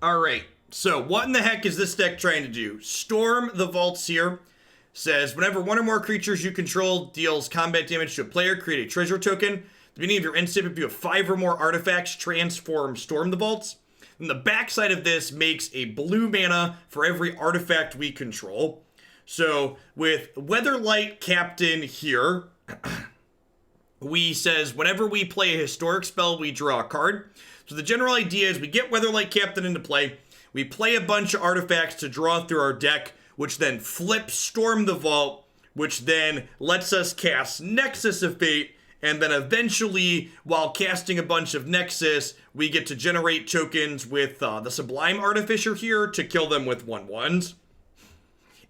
Alright, so what in the heck is this deck trying to do? Storm the Vaults here. Says, whenever one or more creatures you control deals combat damage to a player, create a treasure token. At the beginning of your end step, if you have 5 or more artifacts, transform Storm the Vaults. And the backside of this makes a blue mana for every artifact we control. So, with Weatherlight Captain here, we says, whenever we play a historic spell, we draw a card. So the general idea is we get Weatherlight Captain into play, we play a bunch of artifacts to draw through our deck, which then flips Storm the Vault, which then lets us cast Nexus of Fate, and then eventually, while casting a bunch of Nexus, we get to generate tokens with the Sublime Artificer here to kill them with 1/1s.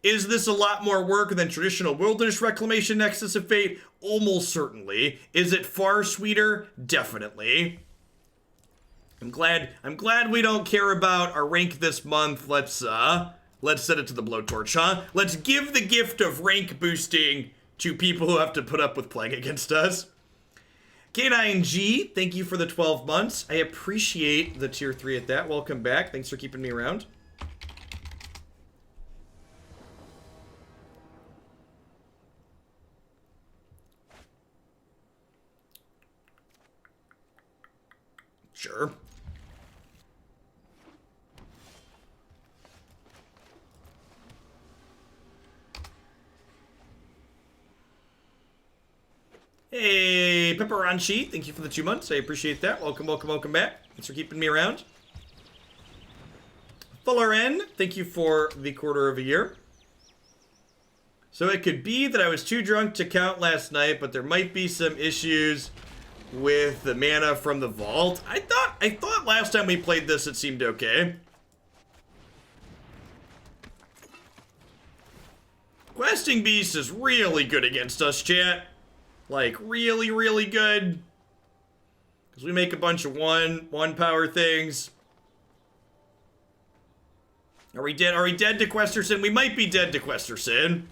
Is this a lot more work than traditional Wilderness Reclamation Nexus of Fate? Almost certainly. Is it far sweeter? Definitely. I'm glad we don't care about our rank this month. Let's set it to the blowtorch, huh? Let's give the gift of rank boosting to people who have to put up with playing against us. K9G, thank you for the 12 months. I appreciate the tier 3 at that. Welcome back. Thanks for keeping me around. Sure. Hey, Pepperanchi, thank you for the 2 months. I appreciate that. Welcome, welcome, welcome back. Thanks for keeping me around. Fuller N, thank you for the quarter of a year. So it could be that I was too drunk to count last night, but there might be some issues with the mana from the vault. I thought last time we played this it seemed okay. Questing Beast is really good against us, chat. Like, really, really good. Because we make a bunch of one power things. Are we dead? Are we dead to Questerson? We might be dead to Questerson.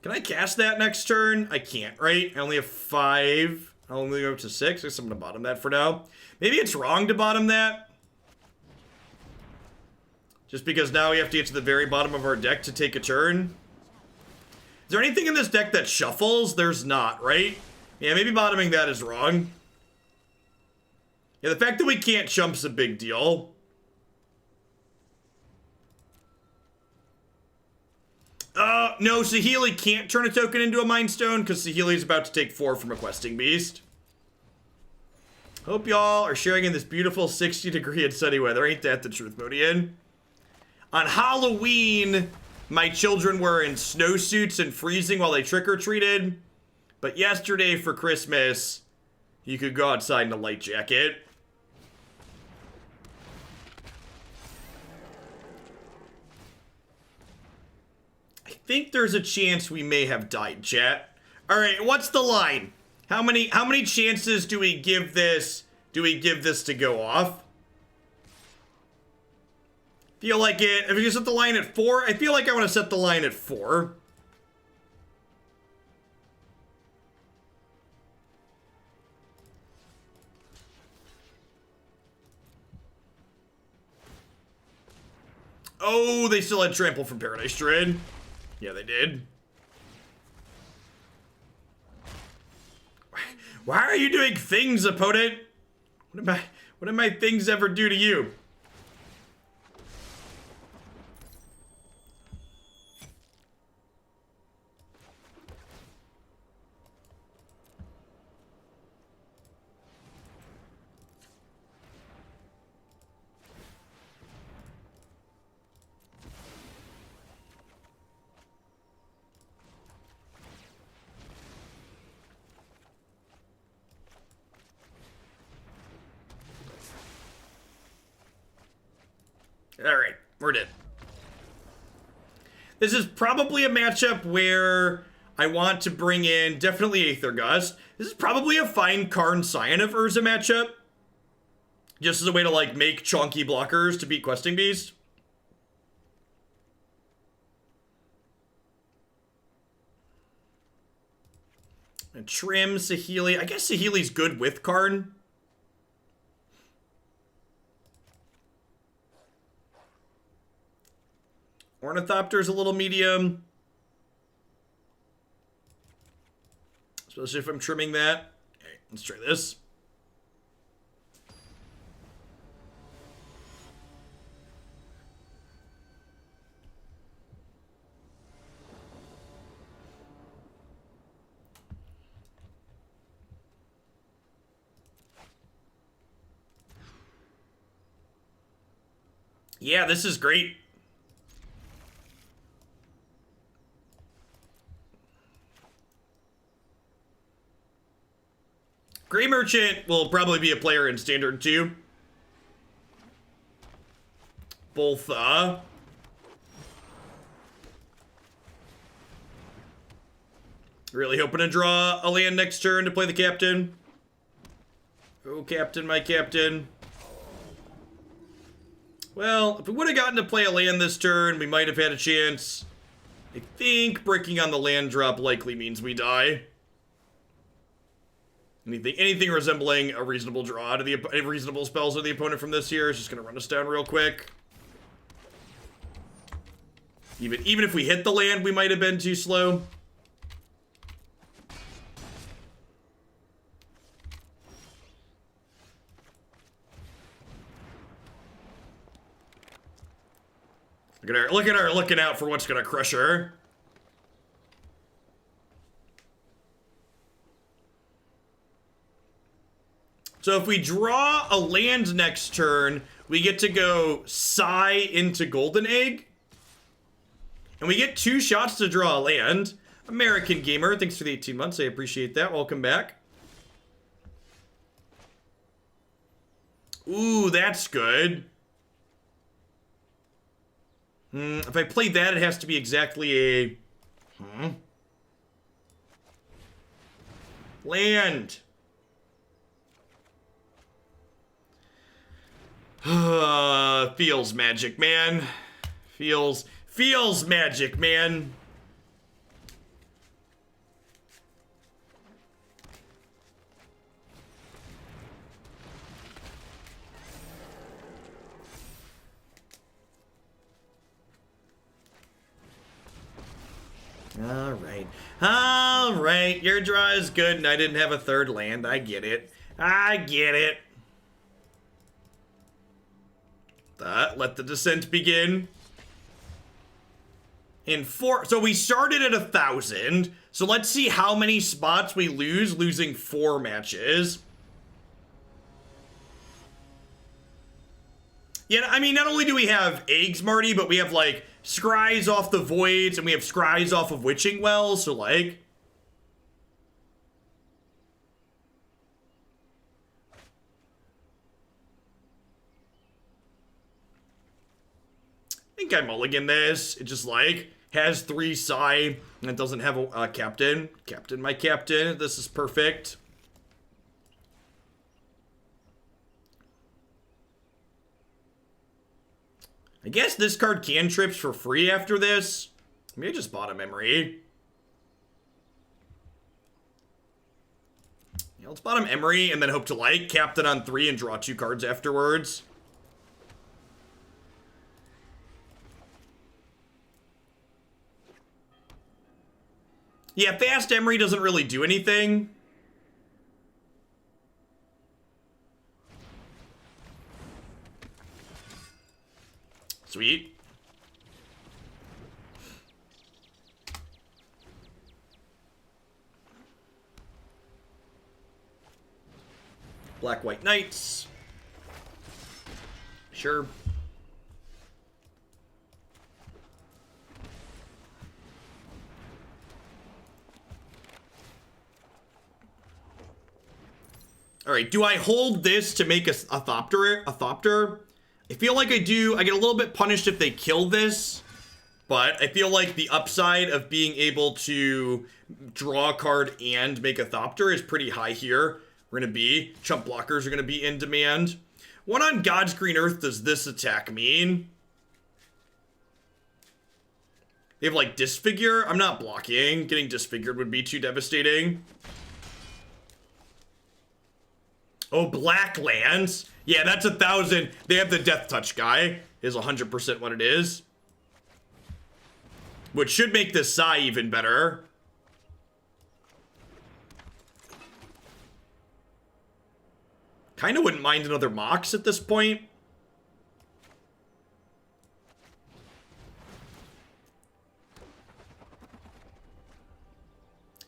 Can I cast that next turn? I can't, right? I only have 5. I'll only go up to 6. I guess I'm gonna bottom that for now. Maybe it's wrong to bottom that. Just because now we have to get to the very bottom of our deck to take a turn. Is there anything in this deck that shuffles? There's not, right? Yeah, maybe bottoming that is wrong. Yeah, the fact that we can't chump's a big deal. No, Saheeli can't turn a token into a Mind Stone because Saheeli's about to take 4 from a Questing Beast. Hope y'all are sharing in this beautiful 60-degree and sunny weather. Ain't that the truth, Modian? On Halloween, my children were in snowsuits and freezing while they trick-or-treated. But yesterday for Christmas, you could go outside in a light jacket. I think there's a chance we may have died, chat. All right, what's the line? How many chances do we give this? Do we give this to go off? Feel like it. If you set the line at 4, I feel like I want to set the line at 4. Oh, they still had Trample from Paradise Druid. Yeah, they did. Why are you doing things, opponent? What did my things ever do to you? Alright, we're dead. This is probably a matchup where I want to bring in definitely Aether Gust. This is probably a fine Karn Scion of Urza matchup. Just as a way to, like, make chunky blockers to beat Questing Beast. And trim Saheeli. I guess Saheeli's good with Karn. Ornithopter's a little medium. Especially if I'm trimming that. Okay, let's try this. Yeah, this is great. Grey Merchant will probably be a player in Standard too. Both, really hoping to draw a land next turn to play the captain. Oh, captain, my captain. Well, if we would have gotten to play a land this turn, we might have had a chance. I think breaking on the land drop likely means we die. Anything resembling a reasonable draw to the reasonable spells of the opponent from this here is just going to run us down real quick. Even if we hit the land, we might have been too slow. Look at her looking out for what's going to crush her. So if we draw a land next turn, we get to go Psy into Golden Egg. And we get 2 shots to draw a land. American Gamer, thanks for the 18 months. I appreciate that. Welcome back. Ooh, that's good. If I play that, it has to be exactly a... Land. Feels magic, man. Feels magic, man. All right. Your draw is good, and I didn't have a third land. I get it. Let the descent begin. So we started at 1,000. So let's see how many spots we losing 4 matches. Yeah, I mean, not only do we have eggs, Marty, but we have, like, scries off the voids, and we have scries off of Witching Wells, so, like... I think I mulligan this. It just, like, has 3 Psy, and it doesn't have a captain. Captain, my captain. This is perfect. I guess this card cantrips for free after this. Maybe I just bought a Emry. Yeah, let's bottom Emry and then hope to, like, captain on 3 and draw 2 cards afterwards. Yeah, fast Emry doesn't really do anything. Sweet. Black White Knights. Sure. All right, do I hold this to make a Thopter? I feel like I do. I get a little bit punished if they kill this, but I feel like the upside of being able to draw a card and make a Thopter is pretty high here. Chump blockers are gonna be in demand. What on God's green earth does this attack mean? They have, like, Disfigure? I'm not blocking. Getting Disfigured would be too devastating. Oh, black lands? Yeah, that's 1,000. They have the Death Touch guy. Is 100% what it is. Which should make this Sai even better. Kinda wouldn't mind another Mox at this point.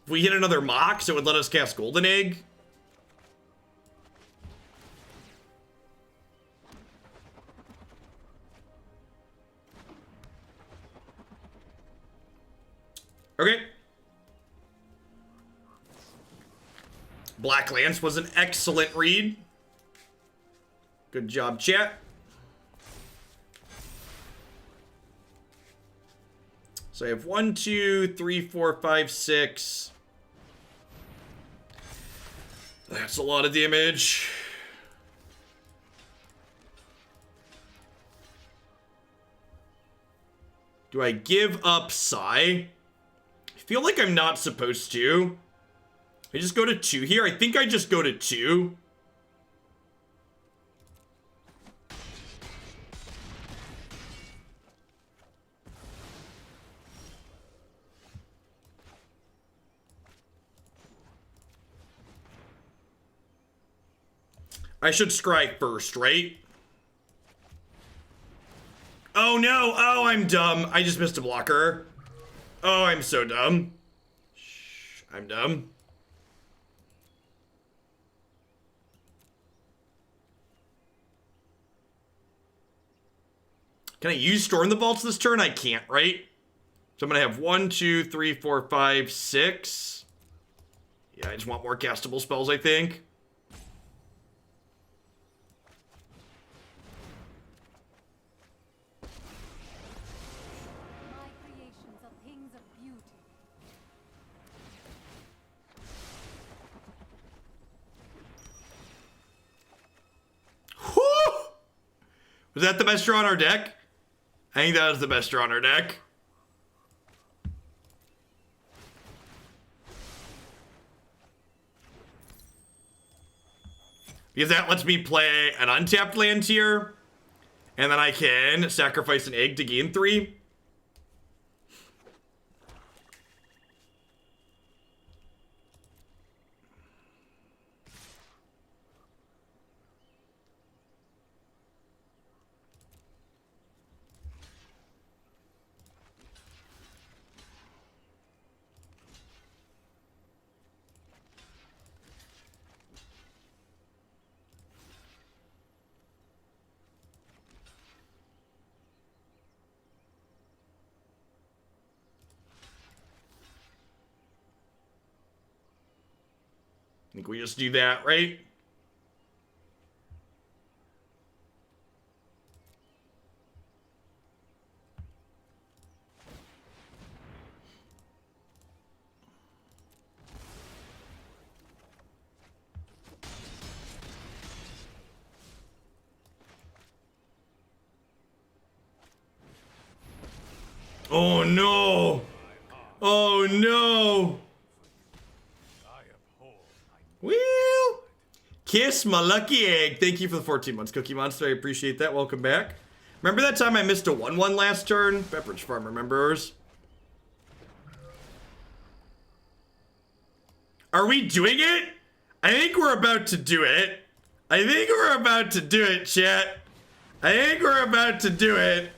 If we hit another Mox, it would let us cast Golden Egg. Okay. Black Lance was an excellent read. Good job, chat. So I have 1, 2, 3, 4, 5, 6. That's a lot of damage. Do I give up Sai? I feel like I'm not supposed to. I just go to 2 here. I think I just go to 2. I should scry first, right? Oh no! Oh, I'm dumb. I just missed a blocker. Oh, I'm so dumb. Shh, I'm dumb. Can I use Storm the Vaults this turn? I can't, right? So I'm gonna have 1, 2, 3, 4, 5, 6. Yeah, I just want more castable spells, I think. Was that the best draw on our deck? I think that was the best draw on our deck. Because that lets me play an untapped land here. And then I can sacrifice an egg to gain 3. I think we just do that, right? Oh no! Oh no! Well, kiss my lucky egg. Thank you for the 14 months, Cookie Monster. I appreciate that. Welcome back. Remember that time I missed a 1/1 last turn? Pepperidge Farm remembers. Are we doing it? I think we're about to do it. I think we're about to do it, chat. I think we're about to do it.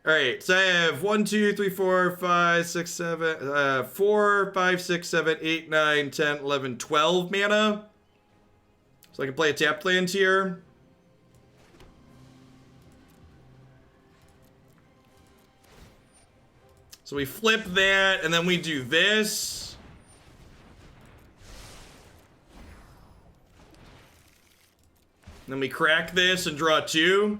Alright, so I have 1, 2, 3, 4, 5, 6, 7, 4, 5, 6, 7, 8, 9, 10, 11, 12 mana. So I can play a tapped land here. So we flip that, and then we do this. Then we crack this and draw 2.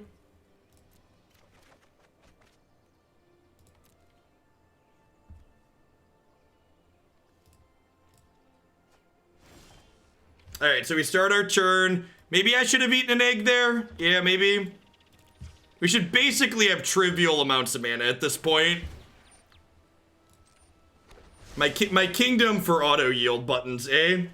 All right, so we start our turn. Maybe I should have eaten an egg there. Yeah, maybe. We should basically have trivial amounts of mana at this point. My kingdom for auto yield buttons, eh?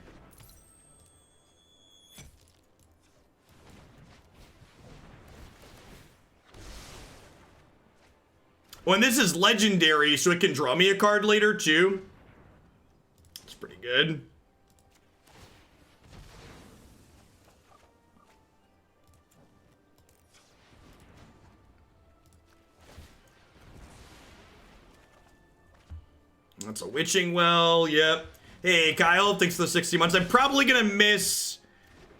Oh, and this is legendary, so it can draw me a card later, too. It's pretty good. That's a witching well, yep. Hey, Kyle, thanks for the 60 months. I'm probably gonna miss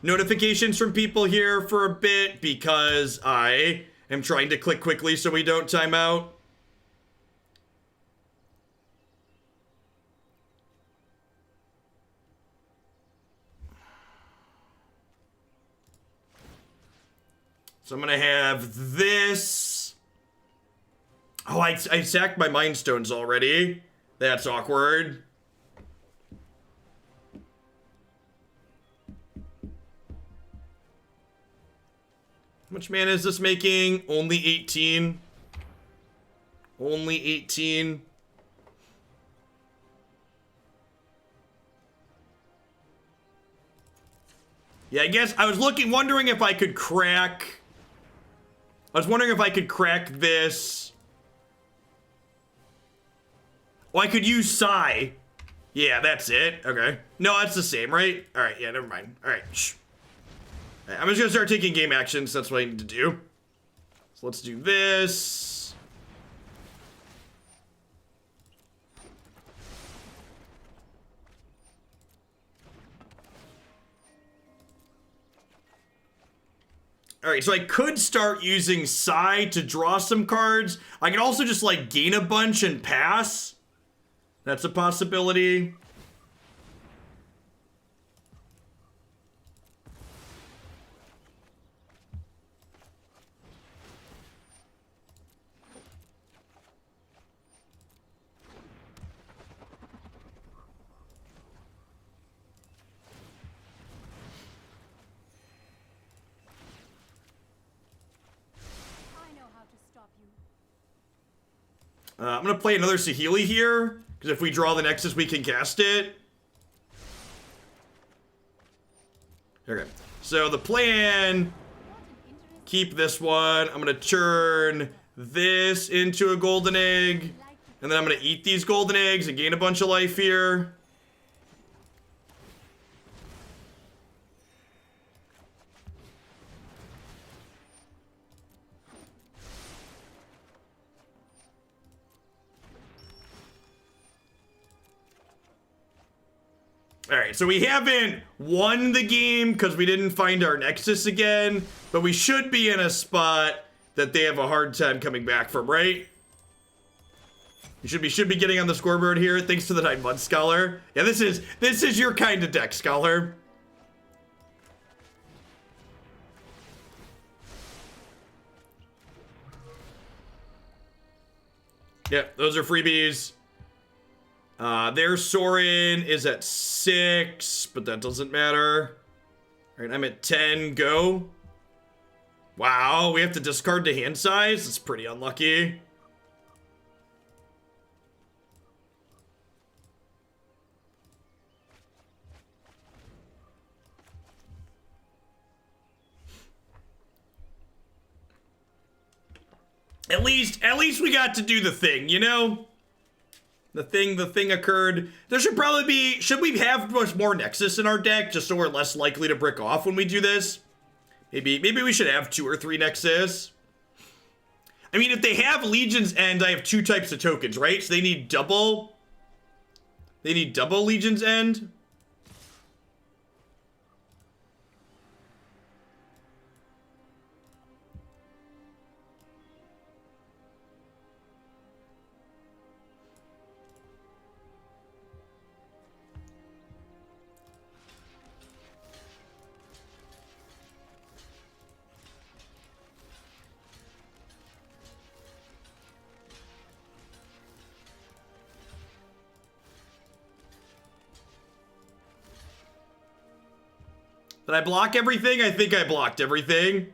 notifications from people here for a bit because I am trying to click quickly so we don't time out. So I'm gonna have this. Oh, I sacked my Mind Stones already. That's awkward. How much mana is this making? Only 18. Only 18. Yeah, I guess I was wondering if I could crack. I was wondering if I could crack this. Oh, I could use Psi. Yeah, that's it. Okay. No, that's the same, right? All right, yeah, never mind. All right, shh. All right, I'm just gonna start taking game actions. That's what I need to do. So let's do this. All right, so I could start using Psi to draw some cards. I can also just like gain a bunch and pass. That's a possibility. I'm gonna play another Saheeli here, because if we draw the Nexus, we can cast it. Okay, so the plan, keep this one. I'm gonna turn this into a golden egg, and then I'm gonna eat these golden eggs and gain a bunch of life here. Alright, so we haven't won the game because we didn't find our Nexus again, but we should be in a spot that they have a hard time coming back from, right? You should be getting on the scoreboard here. Thanks to the 9 months, Scholar. Yeah, this is your kind of deck, Scholar. Yep, those are freebies. Their Sorin is at 6, but that doesn't matter. All right, I'm at 10, go. Wow, we have to discard the hand size? That's pretty unlucky. At least we got to do the thing, you know? The thing occurred. There should probably be, should we have much more Nexus in our deck just so we're less likely to brick off when we do this? Maybe we should have 2 or 3 Nexus. I mean, if they have Legion's End, I have 2 types of tokens, right? So they need double Legion's End. Did I block everything? I think I blocked everything.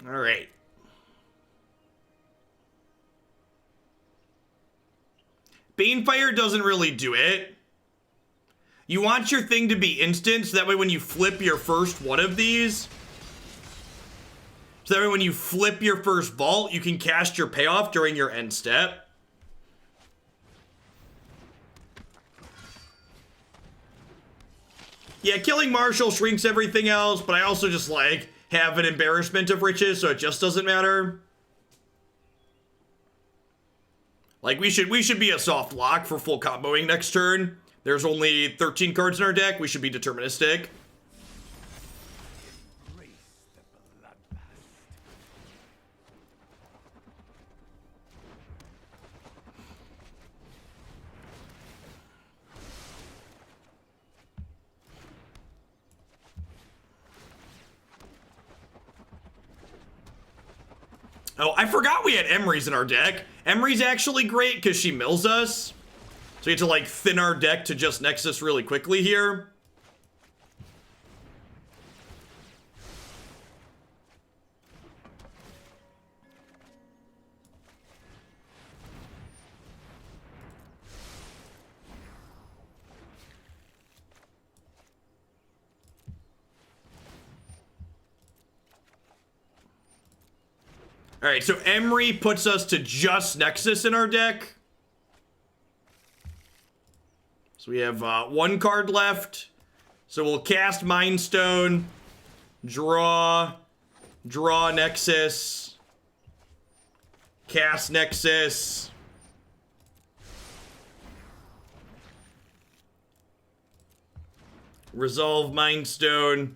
All right. Banefire doesn't really do it. You want your thing to be instant, so that way when you flip your first one of these, so that way when you flip your first vault, you can cast your payoff during your end step. Yeah, killing Marshall shrinks everything else, but I also just like have an embarrassment of riches, so it just doesn't matter. Like we should be a soft lock for full comboing next turn. There's only 13 cards in our deck. We should be deterministic. Oh, I forgot we had Emry's in our deck. Emry's actually great because she mills us. So we have to like thin our deck to just Nexus really quickly here. Alright, so Emry puts us to just Nexus in our deck. So we have one card left. So we'll cast Mind Stone, draw Nexus, cast Nexus, resolve Mind Stone,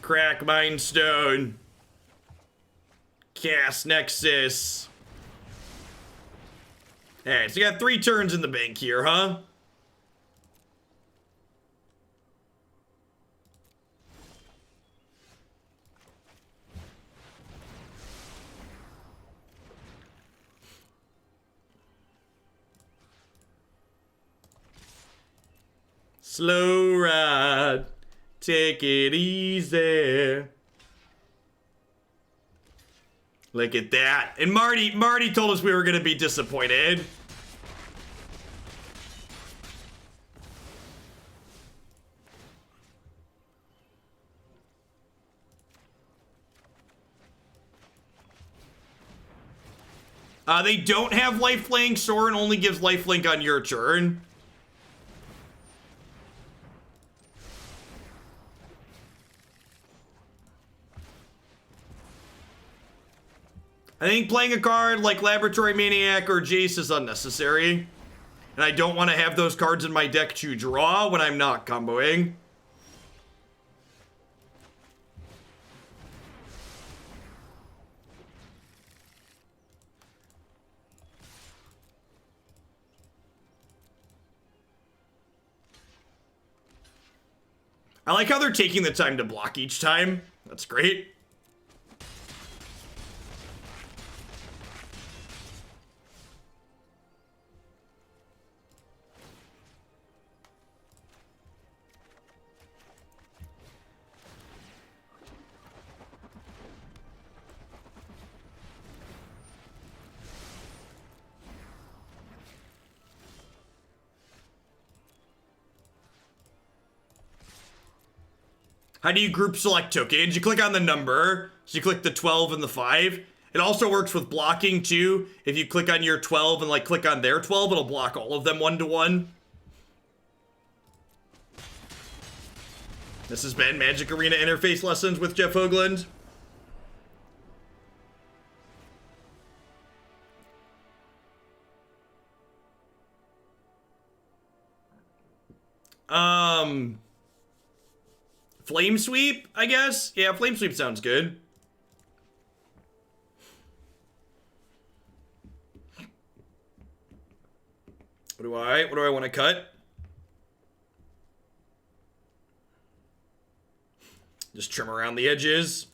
crack Mind Stone, cast Nexus. Alright, so you got 3 turns in the bank here, huh? Slow ride, take it easy. Look at that. And Marty told us we were gonna be disappointed. They don't have lifelink. Sorin only gives lifelink on your turn. I think playing a card like Laboratory Maniac or Jace is unnecessary. And I don't want to have those cards in my deck to draw when I'm not comboing. I like how they're taking the time to block each time. That's great. How do you group select tokens? You click on the number, so you click the 12 and the 5. It also works with blocking too. If you click on your 12 and like click on their 12, it'll block all of them 1-to-1. This has been Magic Arena Interface Lessons with Jeff Hoagland. Flame Sweep, I guess? Yeah, Flame Sweep sounds good. What do I want to cut? Just trim around the edges.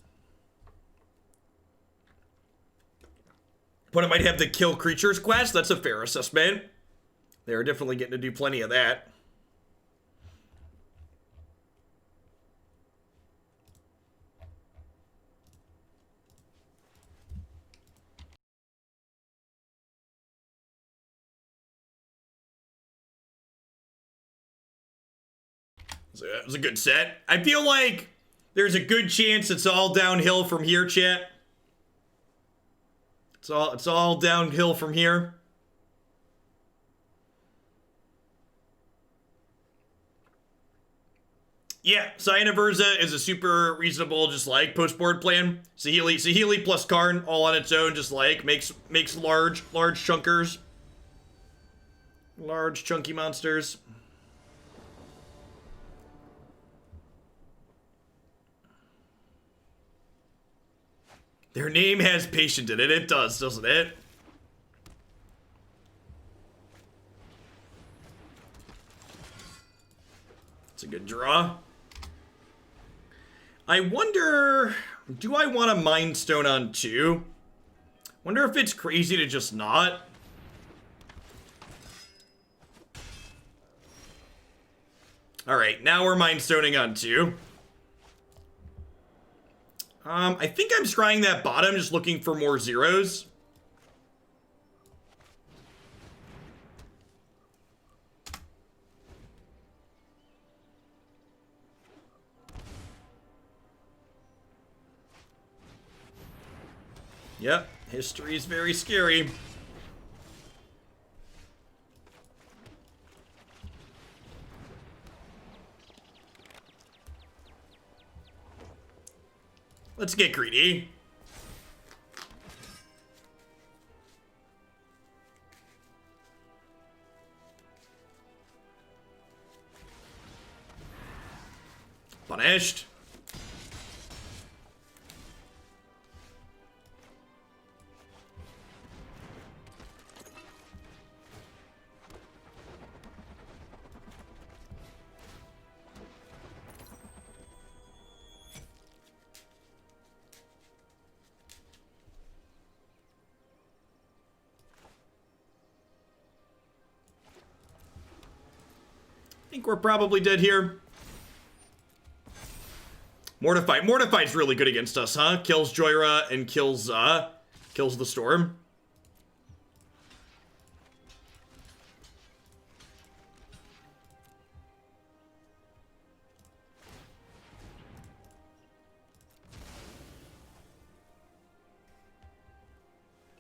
But it might have the kill creatures quest. That's a fair assessment. They're definitely getting to do plenty of that. It was a good set. I feel like there's a good chance it's all downhill from here, chat. It's all downhill from here. Yeah, Scion of Urza is a super reasonable, just like post-board plan. Saheeli plus Karn all on its own, just like makes large chunkers. Large chunky monsters. Their name has patient in it. It does, doesn't it? It's a good draw. I wonder, do I want a Mind Stone on 2? Wonder if it's crazy to just not. Alright, now we're Mind Stoning on 2. I think I'm scrying that bottom, just looking for more zeros. Yep, history is very scary. Let's get greedy. Punished. I think we're probably dead here. Mortify. Mortify's really good against us, huh? Kills Jhoira and kills the Storm.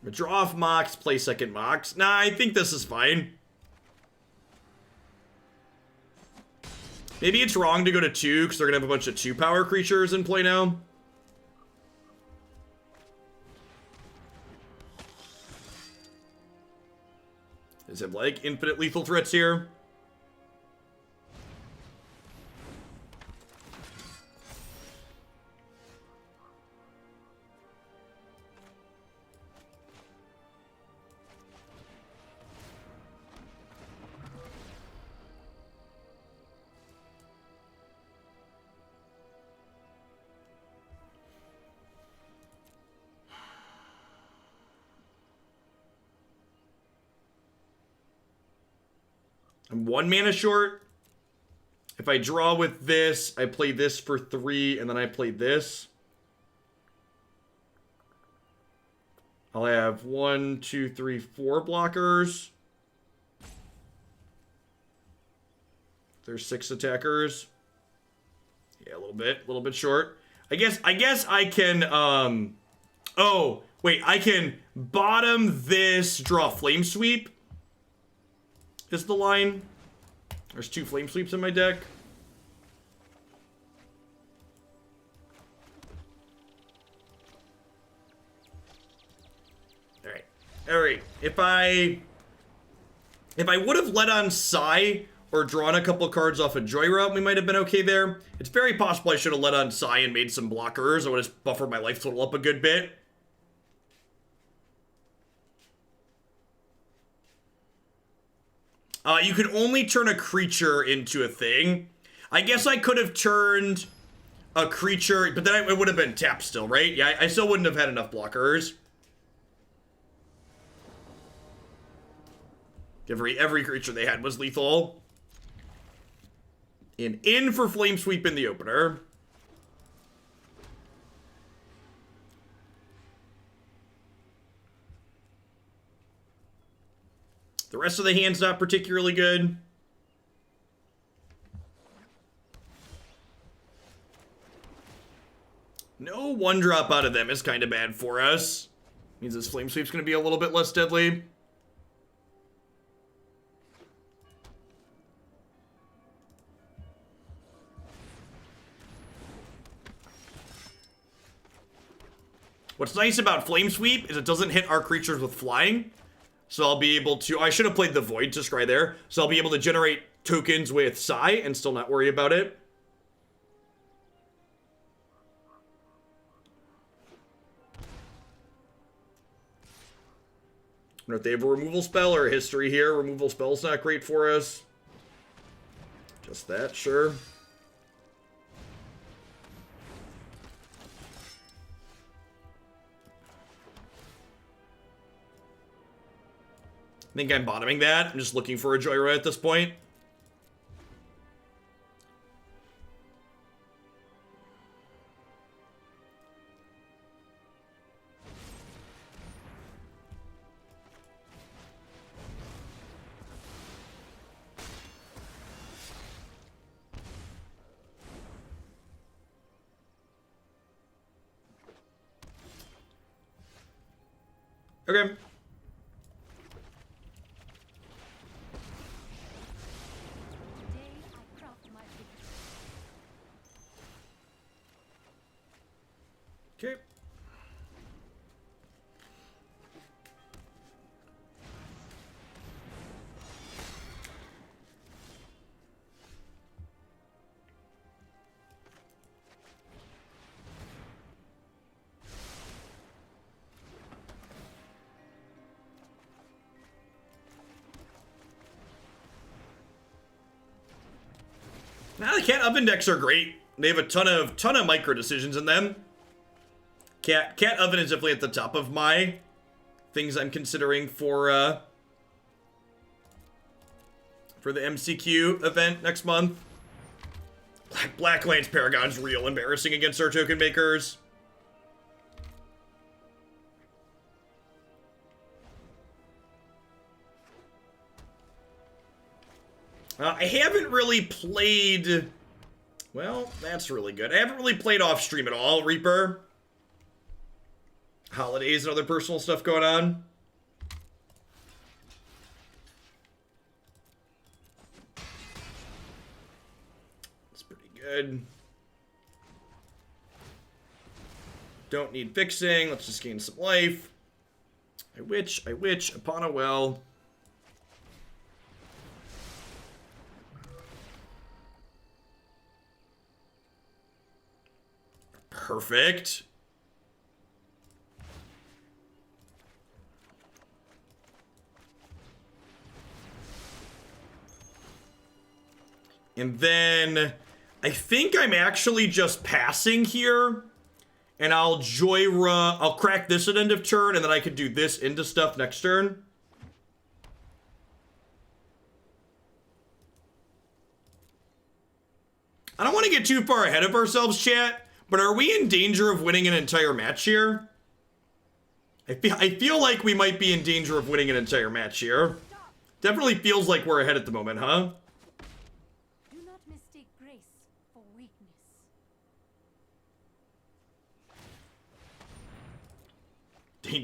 Draw off Mox, play second Mox. Nah, I think this is fine. Maybe it's wrong to go to 2 because they're going to have a bunch of 2-power creatures in play now. Is it like infinite lethal threats here? I'm 1 mana short. If I draw with this, I play this for 3, and then I play this. I'll have 1, 2, 3, 4 blockers. There's 6 attackers. Yeah, a little bit short. I guess I can, oh, wait, I can bottom this, draw Flame Sweep. Is the line. There's 2 Flame Sweeps in my deck. Alright. If I would have let on Psy or drawn a couple cards off of Jhoira, we might have been okay there. It's very possible I should have let on Psy and made some blockers. I would have buffered my life total up a good bit. You could only turn a creature into a thing. I guess I could have turned a creature, but then it would have been tapped still, right? Yeah, I still wouldn't have had enough blockers. Every creature they had was lethal. And in for Flame Sweep in the opener. The rest of the hand's not particularly good. No 1-drop out of them is kind of bad for us. Means this Flame Sweep's going to be a little bit less deadly. What's nice about Flame Sweep is it doesn't hit our creatures with flying. So I'll be able to... I should have played the Void just right there. So I'll be able to generate tokens with Psi and still not worry about it. I wonder if they have a removal spell or a history here. Removal spell's not great for us. Just that, sure. I think I'm bottoming that. I'm just looking for a Jhoira at this point. Okay. Okay. Now the cat oven decks are great. They have a ton of micro decisions in them. Cat oven is definitely at the top of my things I'm considering for the MCQ event next month. Black Lance Paragon's real embarrassing against our token makers. I haven't really played... Well, that's really good. I haven't really played off stream at all, Reaper. Holidays and other personal stuff going on. That's pretty good. Don't need fixing. Let's just gain some life. I witch upon a well. Perfect. And then I think I'm actually just passing here. And I'll Jhoira. I'll crack this at end of turn, and then I could do this into stuff next turn. I don't want to get too far ahead of ourselves, chat. But are we in danger of winning an entire match here? I feel like we might be in danger of winning an entire match here. Definitely feels like we're ahead at the moment, huh? Do not mistake grace for weakness.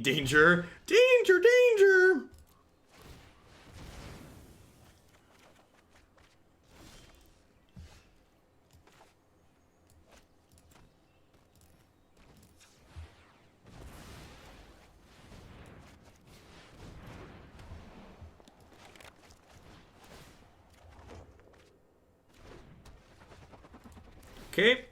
Danger. Danger, danger. Okay.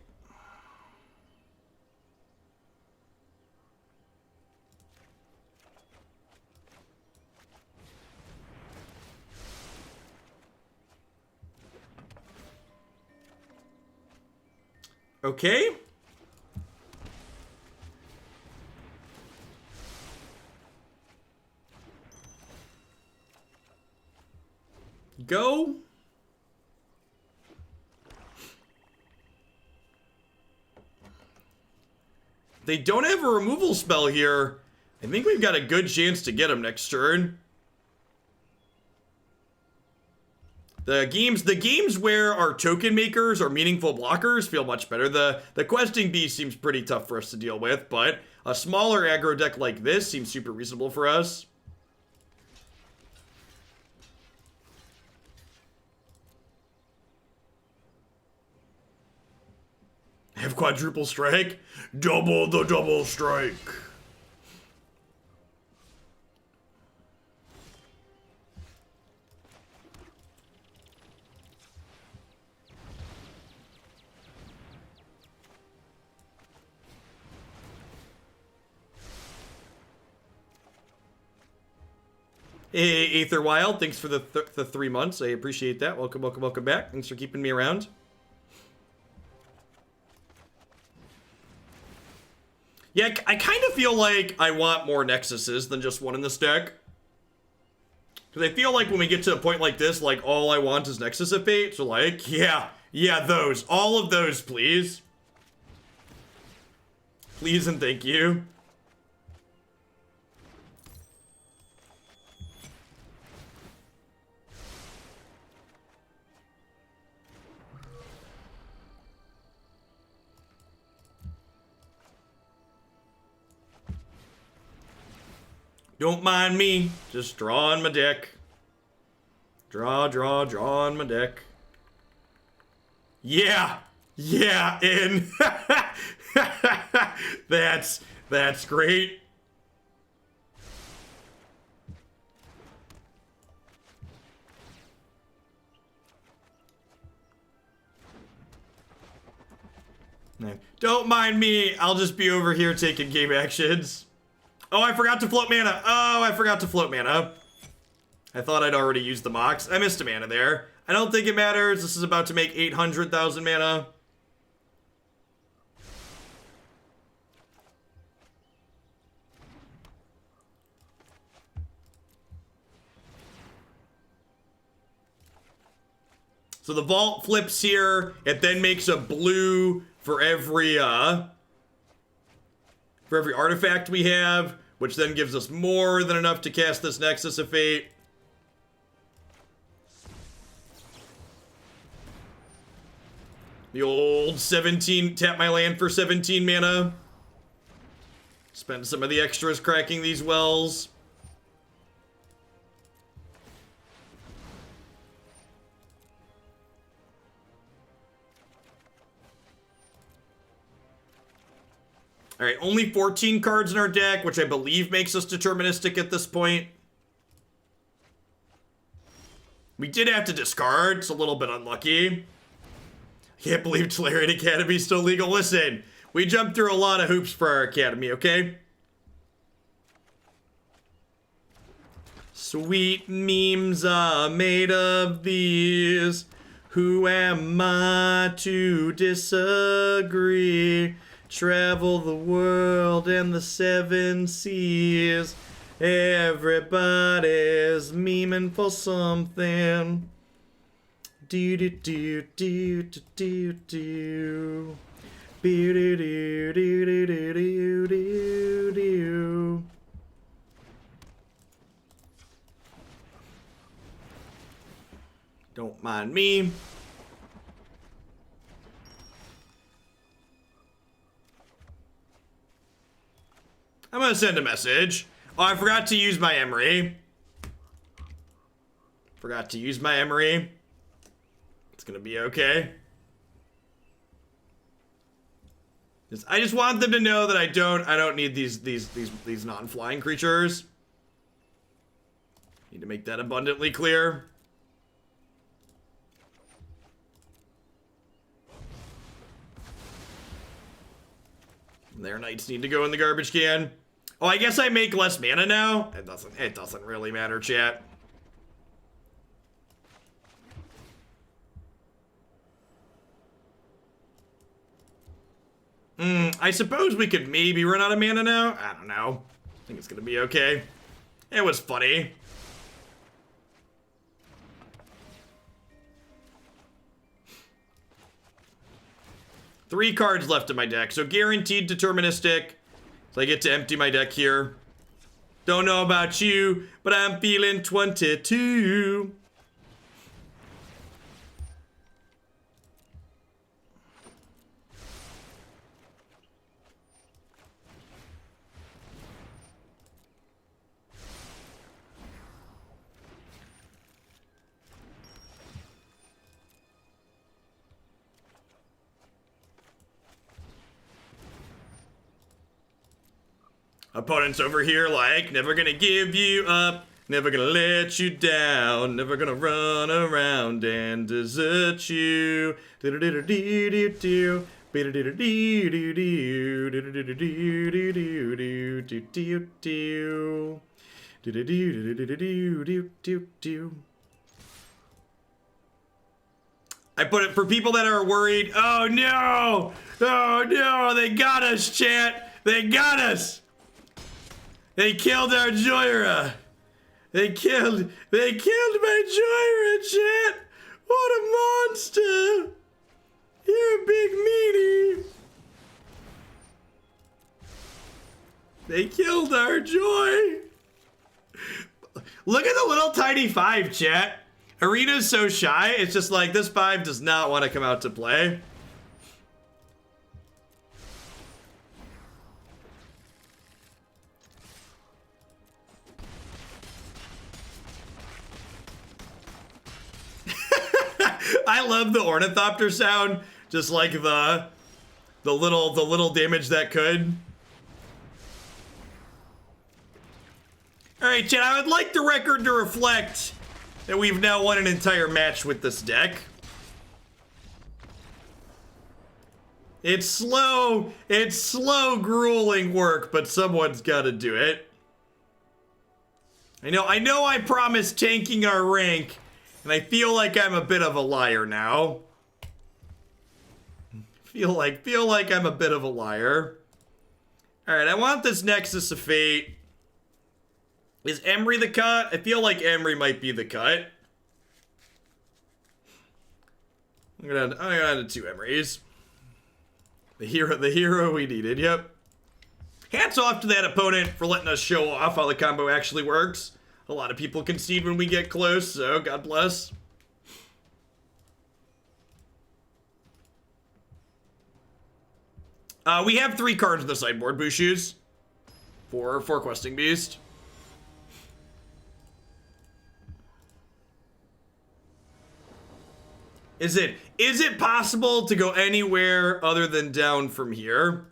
Okay. go. They don't have a removal spell here. I think we've got a good chance to get him next turn. The games where our token makers are meaningful blockers feel much better. The questing beast seems pretty tough for us to deal with, but a smaller aggro deck like this seems super reasonable for us. Have quadruple strike? Double the double strike. Hey, Aether Wild, thanks for the 3 months. I appreciate that. Welcome, welcome, welcome back. Thanks for keeping me around. Yeah, I kind of feel like I want more Nexuses than just one in this deck. Because I feel like when we get to a point like this, like, all I want is Nexus of Fate. So, like, yeah, those. All of those, please. Please and thank you. Don't mind me, just drawing my deck. Drawing my deck. Yeah, in. That's great. Don't mind me, I'll just be over here taking game actions. Oh, I forgot to float mana. I thought I'd already used the Mox. I missed a mana there. I don't think it matters. This is about to make 800,000 mana. So the vault flips here. It then makes a blue for every artifact we have, which then gives us more than enough to cast this Nexus of Fate. The old 17, tap my land for 17 mana. Spend some of the extras cracking these wells. Alright, only 14 cards in our deck, which I believe makes us deterministic at this point. We did have to discard, it's a little bit unlucky. I can't believe Tolarian Academy is still legal. Listen, we jumped through a lot of hoops for our academy, okay? Sweet memes are made of these. Who am I to disagree? Travel the world and the 7 seas. Everybody's memeing for something. Do do do do do do do. Do do do do do do do do. Don't mind me. I'm gonna send a message. Oh, I forgot to use my Emry. It's gonna be okay. I just want them to know that I don't need these non-flying creatures. Need to make that abundantly clear. Their knights need to go in the garbage can. Oh, I guess I make less mana now? It doesn't really matter, chat. I suppose we could maybe run out of mana now? I don't know. I think it's gonna be okay. It was funny. 3 cards left in my deck, so guaranteed deterministic. So I get to empty my deck here. Don't know about you, but I'm feeling 22. Opponents over here like, never gonna give you up, never gonna let you down, never gonna run around and desert you. Do-do-do-do-do-do-do. I put it for people that are worried. Oh no! Oh no! They got us, chat! They got us! They killed our Jhoira. They killed my Jhoira, chat. What a monster. You're a big meanie. They killed our joy. Look at the little tiny 5, chat. Arena's so shy. It's just like, this 5 does not want to come out to play. I love the Ornithopter sound, just like the little damage that could. All right, chat, I would like the record to reflect that we've now won an entire match with this deck. It's slow, grueling work, but someone's got to do it. I know I promised tanking our rank, and I feel like I'm a bit of a liar now. Feel like I'm a bit of a liar. All right, I want this Nexus of Fate. Is Emry the cut? I feel like Emry might be the cut. I'm gonna add 2 Emrys. The hero we needed. Yep. Hats off to that opponent for letting us show off how the combo actually works. A lot of people concede when we get close, so God bless. We have 3 cards in the sideboard, Bushus. For Questing Beast. Is it possible to go anywhere other than down from here?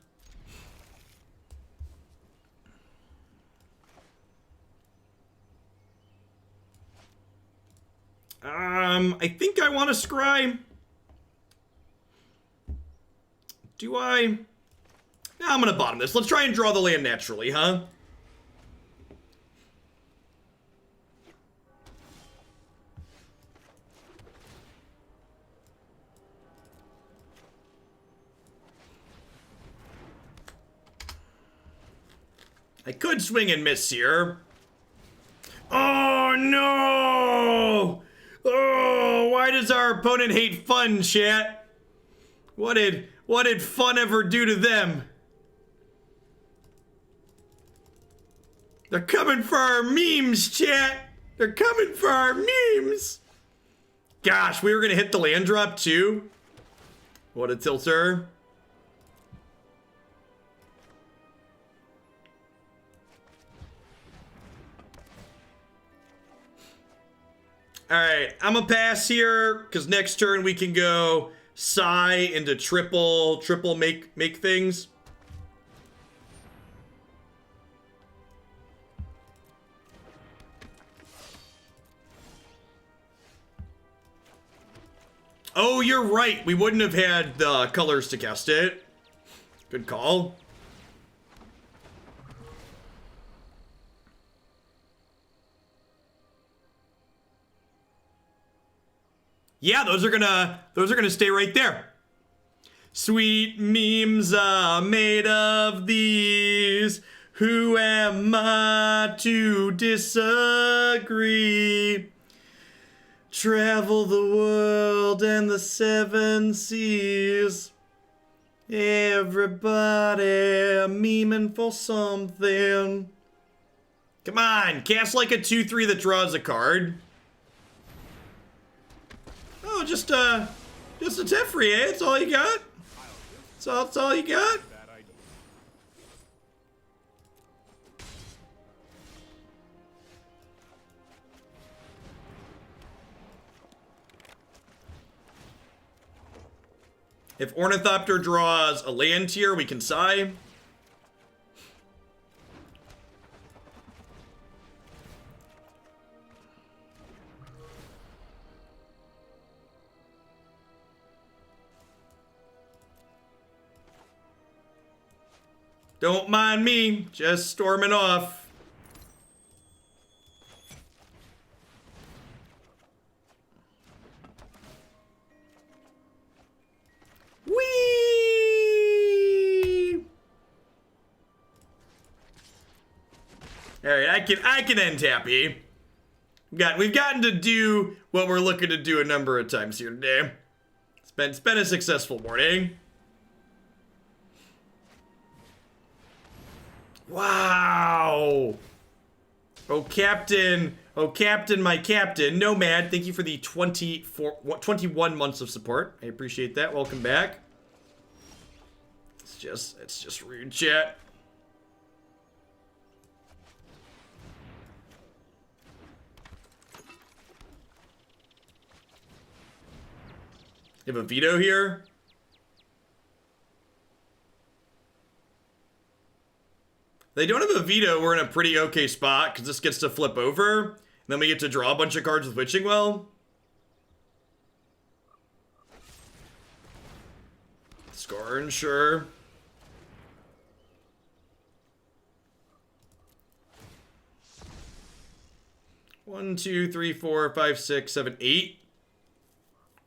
I think I want to scry. Do I? No, I'm gonna bottom this. Let's try and draw the land naturally, huh? I could swing and miss here. Oh no! Oh, why does our opponent hate fun, chat? What did fun ever do to them? They're coming for our memes, chat. They're coming for our memes. Gosh, we were gonna hit the land drop too. What a tilter. Alright, I'm gonna pass here, because next turn we can go Psy into triple make things. Oh, you're right. We wouldn't have had the colors to cast it. Good call. Yeah, those are gonna stay right there. Sweet memes are made of these. Who am I to disagree? Travel the world and the 7 seas. Everybody memeing for something. Come on, cast like a 2/3 that draws a card. Oh, just a Teferi, eh? That's all you got? That's all you got? If Ornithopter draws a land tier, we can sigh. Don't mind me, just storming off. Whee! All right, I can end happy. We've gotten to do what we're looking to do a number of times here today. It's been a successful morning. Wow. Oh, Captain, my Captain. Nomad, thank you for the 21 months of support. I appreciate that. Welcome back. It's just rude, chat. You have a veto here? They don't have a veto, we're in a pretty okay spot, because this gets to flip over, and then we get to draw a bunch of cards with Witching Well. Scorn, sure. One, two, three, four, five, six, seven, 8.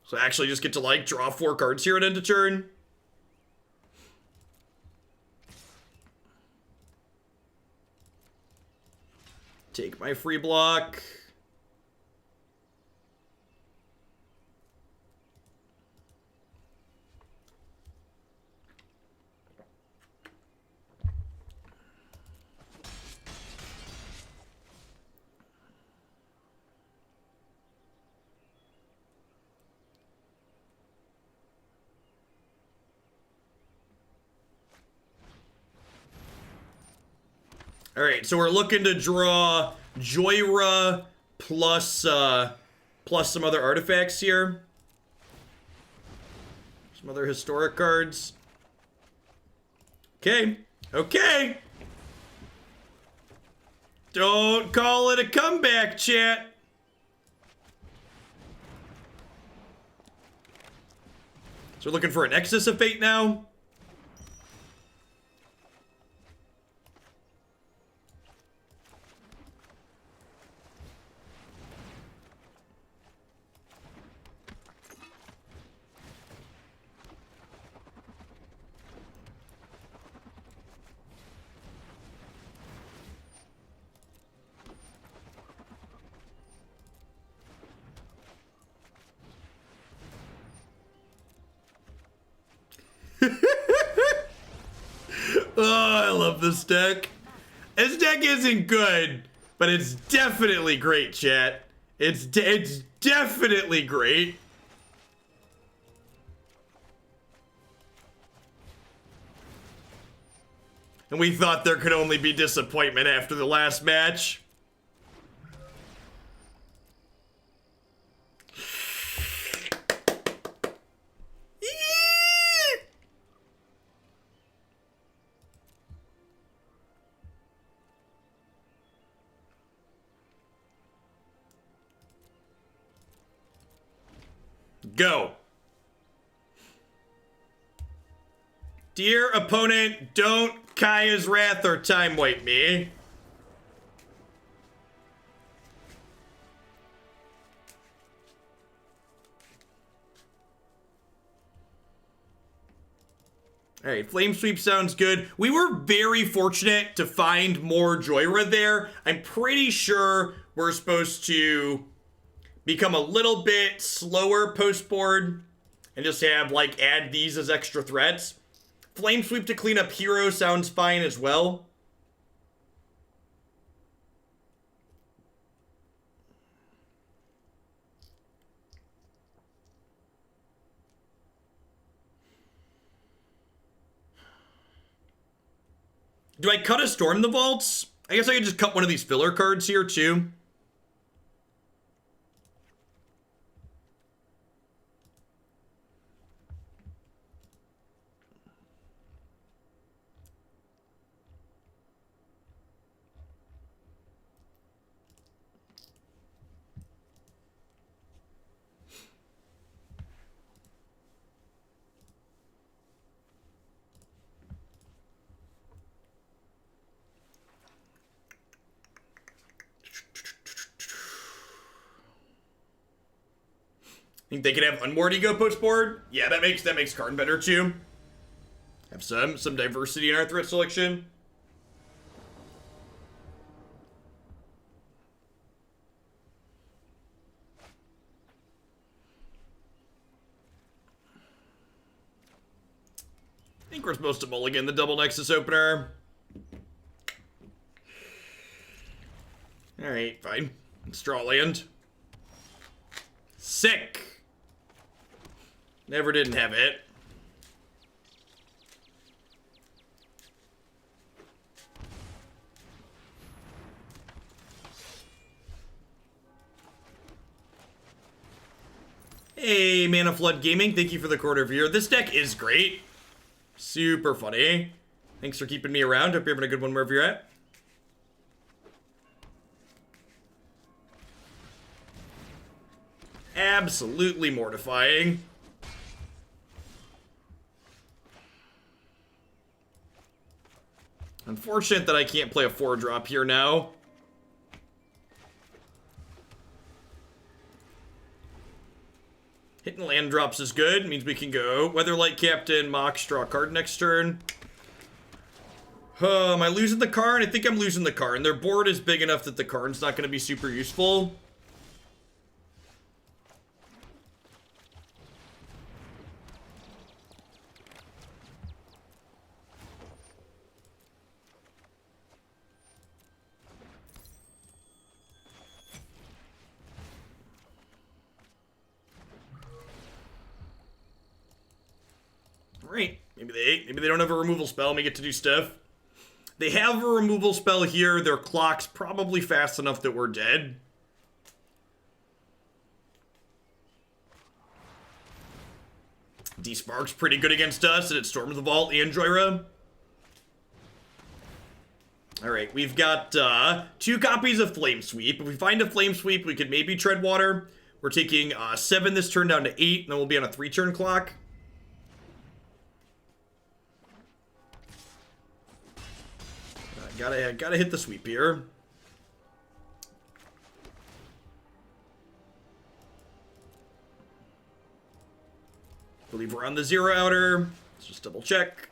So I actually just get to, like, draw 4 cards here at end of turn. Take my free block. All right, so we're looking to draw Jhoira plus some other artifacts here. Some other historic cards. Okay, okay. Don't call it a comeback, chat. So we're looking for a Nexus of Fate now. Oh, I love this deck. This deck isn't good, but it's definitely great, chat. It's definitely great. And we thought there could only be disappointment after the last match. Go. Dear opponent, don't Kaya's Wrath or time wipe me. Alright, Flame Sweep sounds good. We were very fortunate to find more Jhoira there. I'm pretty sure we're supposed to become a little bit slower post-board and just have, like, add these as extra threats. Flame Sweep to clean up hero sounds fine as well. Do I cut a Storm the Vaults? I guess I could just cut one of these filler cards here too. Think they could have Unmoored Ego post board? Yeah, that makes Karn better too. Have some diversity in our threat selection. I think we're supposed to mulligan the double Nexus opener. Alright, fine. Straw land. Sick! Never didn't have it. Hey, Mana Flood Gaming, thank you for the quarter viewer. This deck is great. Super funny. Thanks for keeping me around. Hope you're having a good one wherever you're at. Absolutely mortifying. Unfortunate that I can't play a 4-drop here now. Hitting land drops is good. Means we can go Weatherlight Captain, Mox, draw a card next turn. Am I losing the Karn? I think I'm losing the Karn. Their board is big enough that the Karn's not going to be super useful. Right. Maybe they don't have a removal spell and we get to do stuff. They have a removal spell here. Their clock's probably fast enough that we're dead. D-Spark's pretty good against us, and it storms the vault and Jhoira. Alright, we've got 2 copies of Flame Sweep. If we find a Flame Sweep, we could maybe tread water. We're taking 7 this turn down to 8, and then we'll be on a 3-turn clock. Gotta hit the sweep here. Believe we're on the 0 outer. Let's just double check.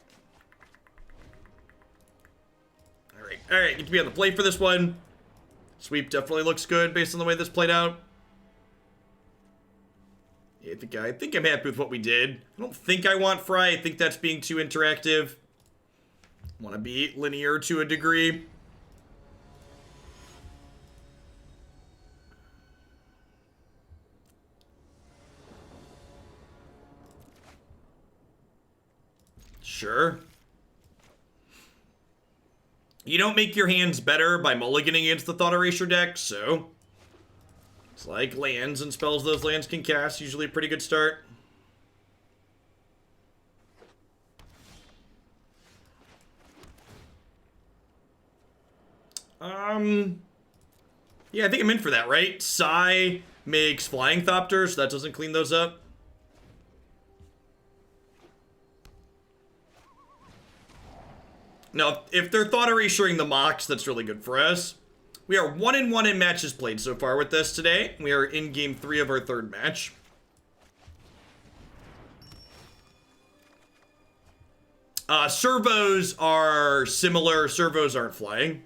Alright, get to be on the play for this one. Sweep definitely looks good based on the way this played out. Yeah, I think I'm happy with what we did. I don't think I want Fry. I think that's being too interactive. Want to be linear to a degree. Sure. You don't make your hands better by mulliganing against the Thought Erasure deck, so it's like lands and spells those lands can cast. Usually a pretty good start. Yeah, I think I'm in for that, right? Psy makes Flying Thopter, so that doesn't clean those up. No, if they're Thought Erasuring the Mox, that's really good for us. We are 1-1 in matches played so far with this today. We are in game 3 of our 3rd match. Servos are similar. Servos aren't flying.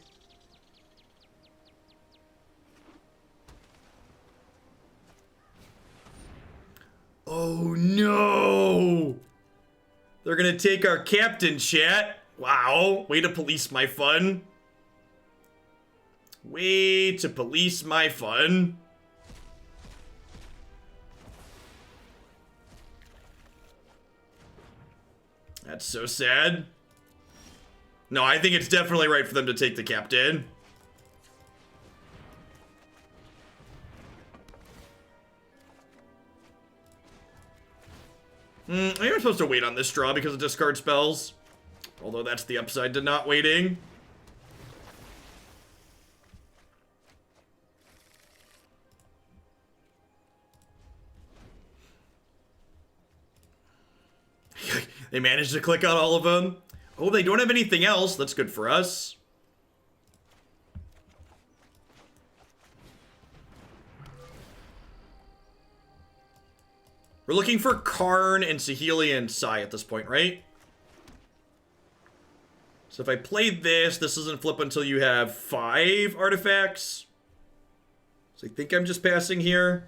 Oh no! They're gonna take our captain, chat. Wow, way to police my fun. Way to police my fun. That's so sad. No, I think it's definitely right for them to take the captain. Maybe I'm supposed to wait on this draw because of discard spells. Although that's the upside to not waiting. They managed to click on all of them. Oh, they don't have anything else. That's good for us. We're looking for Karn and Saheeli and Sai at this point, right? So if I play this, this doesn't flip until you have 5 artifacts. So I think I'm just passing here.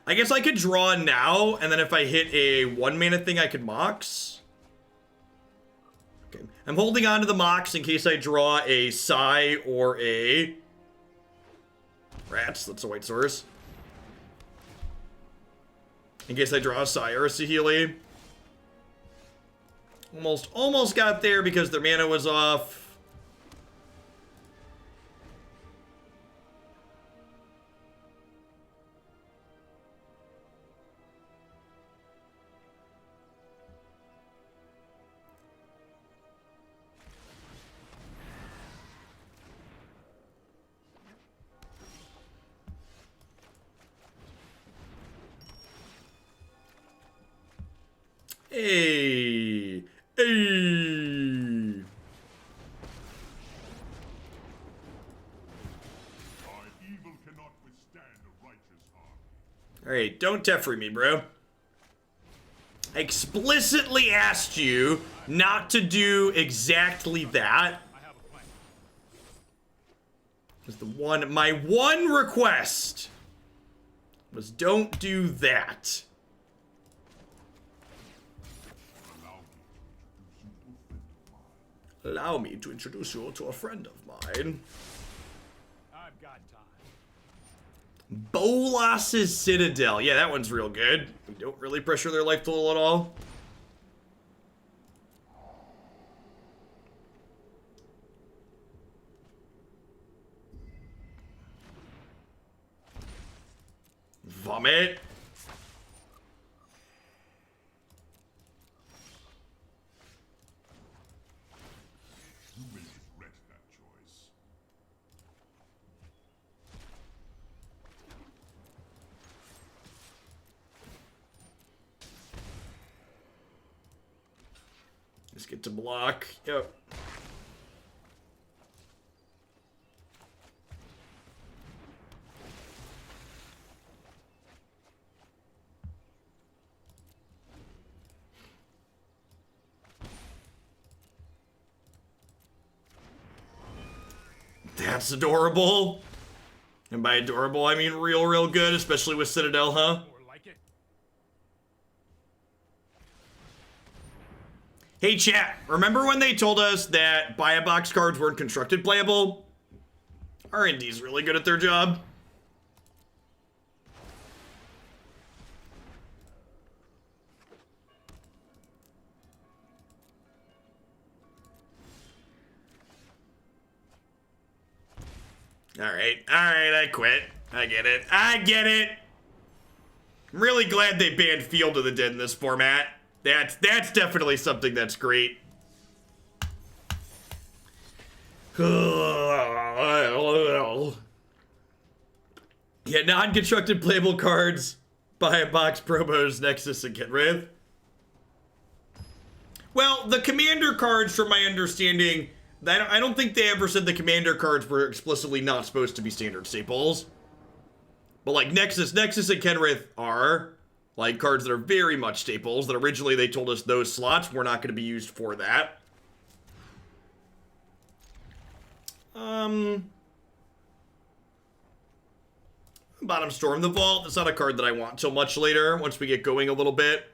I guess I could draw now, and then if I hit a 1-mana thing, I could Mox. Okay, I'm holding on to the Mox in case I draw a Sai or a Rats. That's a white source. In case I draw a Sai or a Saheeli. Almost got there because their mana was off. Hey. Hey. Alright, don't Teferi me, bro. I explicitly asked you not to do exactly that. Because my one request was don't do that. Allow me to introduce you to a friend of mine. I've got time. Bolas's Citadel. Yeah, that one's real good. We don't really pressure their life total at all. Vomit. Let's get to block. Yep. That's adorable. And by adorable, I mean real good, especially with Citadel, huh? Hey chat, remember when they told us that buy-a-box cards weren't constructed playable? R&D's really good at their job. Alright, I quit. I get it. I'm really glad they banned Field of the Dead in this format. That's definitely something that's great. Yeah, non-constructed playable cards, buy a box promos, Nexus, and get rid. Well, the commander cards, from my understanding, I don't think they ever said the commander cards were explicitly not supposed to be standard staples. But like Nexus and Kenrith are like cards that are very much staples that originally they told us those slots were not going to be used for that. Bottom Storm the Vault. That's not a card that I want till much later once we get going a little bit.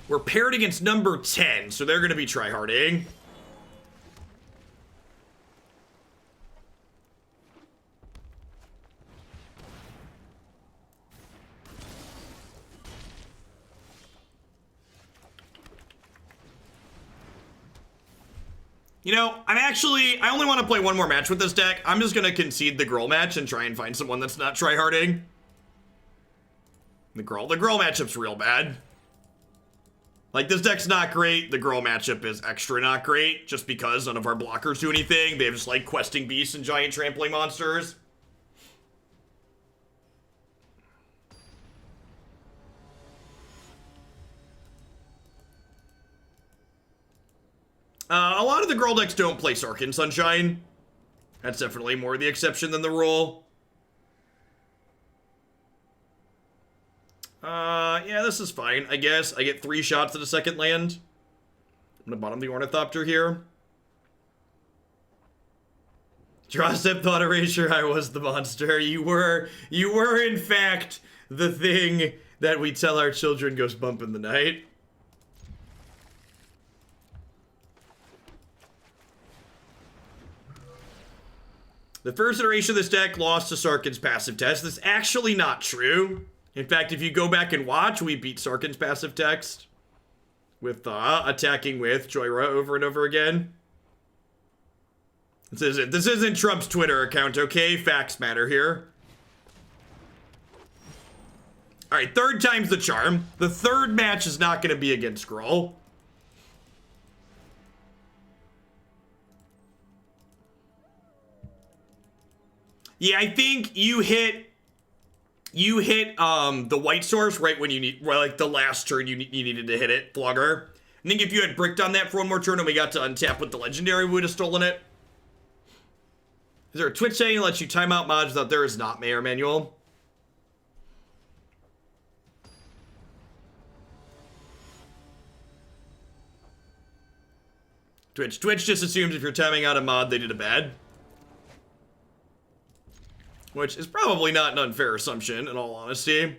We're paired against number 10, so they're going to be tryharding. You know, I only want to play one more match with this deck. I'm just going to concede the Gruul match and try and find someone that's not tryharding. The Gruul matchup's real bad. Like, this deck's not great. The Gruul matchup is extra not great, just because none of our blockers do anything. They have just, like, questing beasts and giant trampling monsters. A lot of the Gruul decks don't play Sarkhan Sunshine. That's definitely more the exception than the rule. Yeah, this is fine, I guess. I get 3 shots at a second land. I'm gonna bottom the Ornithopter here. Draw step, thought erasure, I was the monster. You were in fact the thing that we tell our children goes bump in the night. The first iteration of this deck lost to Sarkhan's passive test. That's actually not true. In fact, if you go back and watch, we beat Sarkhan's passive text with attacking with Jhoira over and over again. This isn't Trump's Twitter account, okay? Facts matter here. All right, 3rd time's the charm. The 3rd match is not going to be against Gruul. Yeah, I think you hit the white source right when you need, like the last turn you needed to hit it, Flogger. I think if you had bricked on that for one more turn and we got to untap with the legendary, we would have stolen it. Is there a Twitch saying that lets you time out mods that there is not, Mayor Manual? Twitch just assumes if you're timing out a mod, they did a bad. Which is probably not an unfair assumption, in all honesty.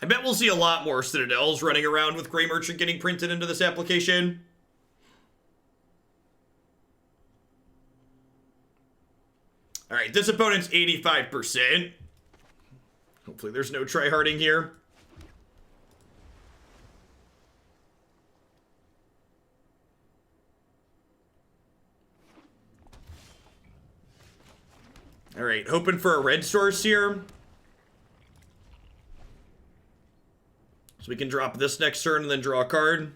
I bet we'll see a lot more Citadels running around with Grey Merchant getting printed into this application. Alright, this opponent's 85%. Hopefully there's no tryharding here. Alright, hoping for a red source here. So we can drop this next turn and then draw a card.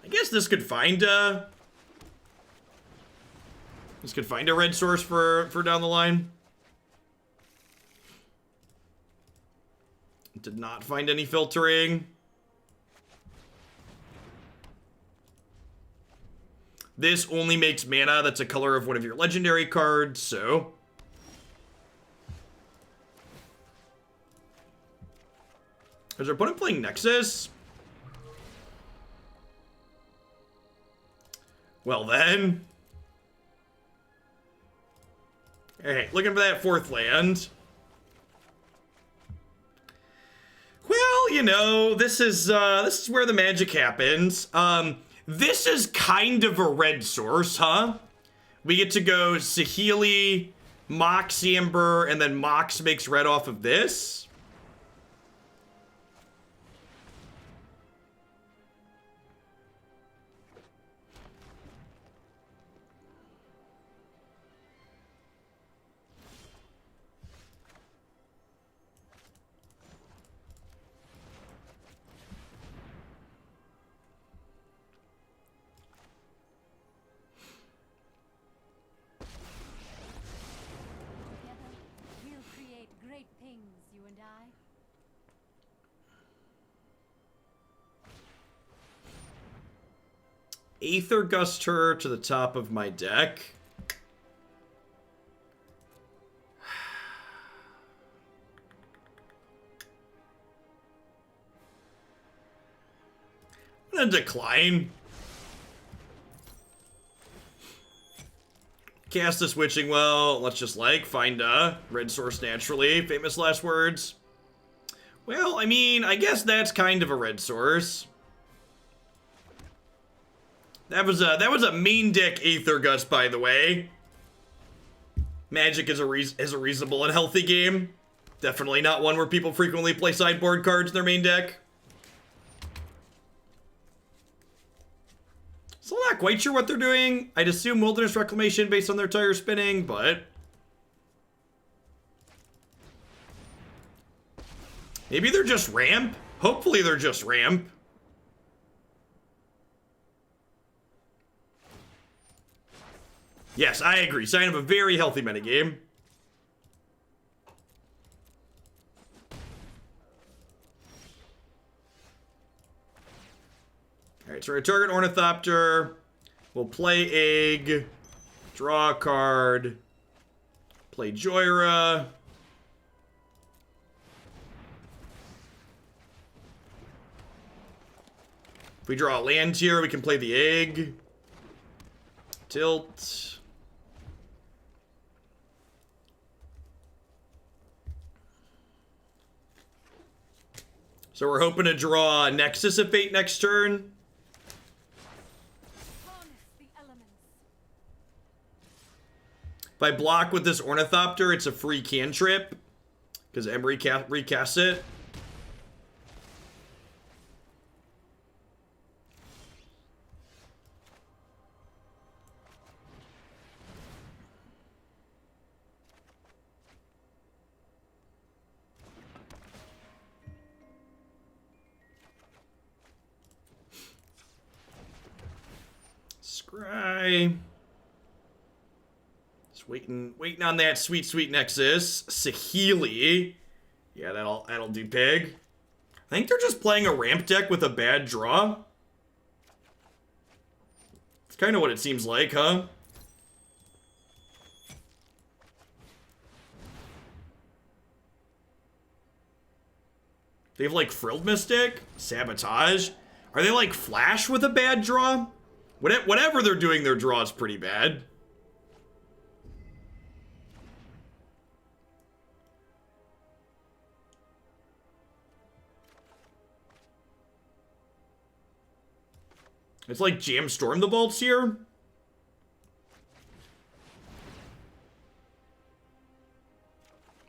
I guess this could find a red source for down the line. Did not find any filtering. This only makes mana that's a color of one of your legendary cards, so... Is our opponent playing Nexus? Well then... Alright, looking for that 4th land. Well, you know, this is where the magic happens. This is kind of a red source, huh? We get to go Saheeli, Mox Amber, and then Mox makes red off of this. Aether Gust her to the top of my deck. I'm gonna decline. Cast this Witching Well. Let's just, like, find a red source naturally. Famous last words. Well, I mean, I guess that's kind of a red source. That was a main deck Aether Gust, by the way. Magic is a reasonable and healthy game. Definitely not one where people frequently play sideboard cards in their main deck. Still not quite sure what they're doing. I'd assume Wilderness Reclamation based on their tire spinning, but... maybe they're just ramp? Hopefully they're just ramp. Yes, I agree. Sign of a very healthy metagame. Alright, so we're gonna target Ornithopter. We'll play Egg. Draw a card. Play Jhoira. If we draw a land here, we can play the Egg. Tilt. So we're hoping to draw Nexus of Fate next turn. Harness the elements. If I block with this Ornithopter, it's a free cantrip. Because Emry recasts it. Scry. Just waiting on that sweet Nexus. Saheeli. Yeah, that'll do big. I think they're just playing a ramp deck with a bad draw. It's kind of what it seems like, huh? They have like Frilled Mystic, Sabotage. Are they like Flash with a bad draw? Whatever they're doing, their draw is pretty bad. It's like Jam Storm the Vaults here.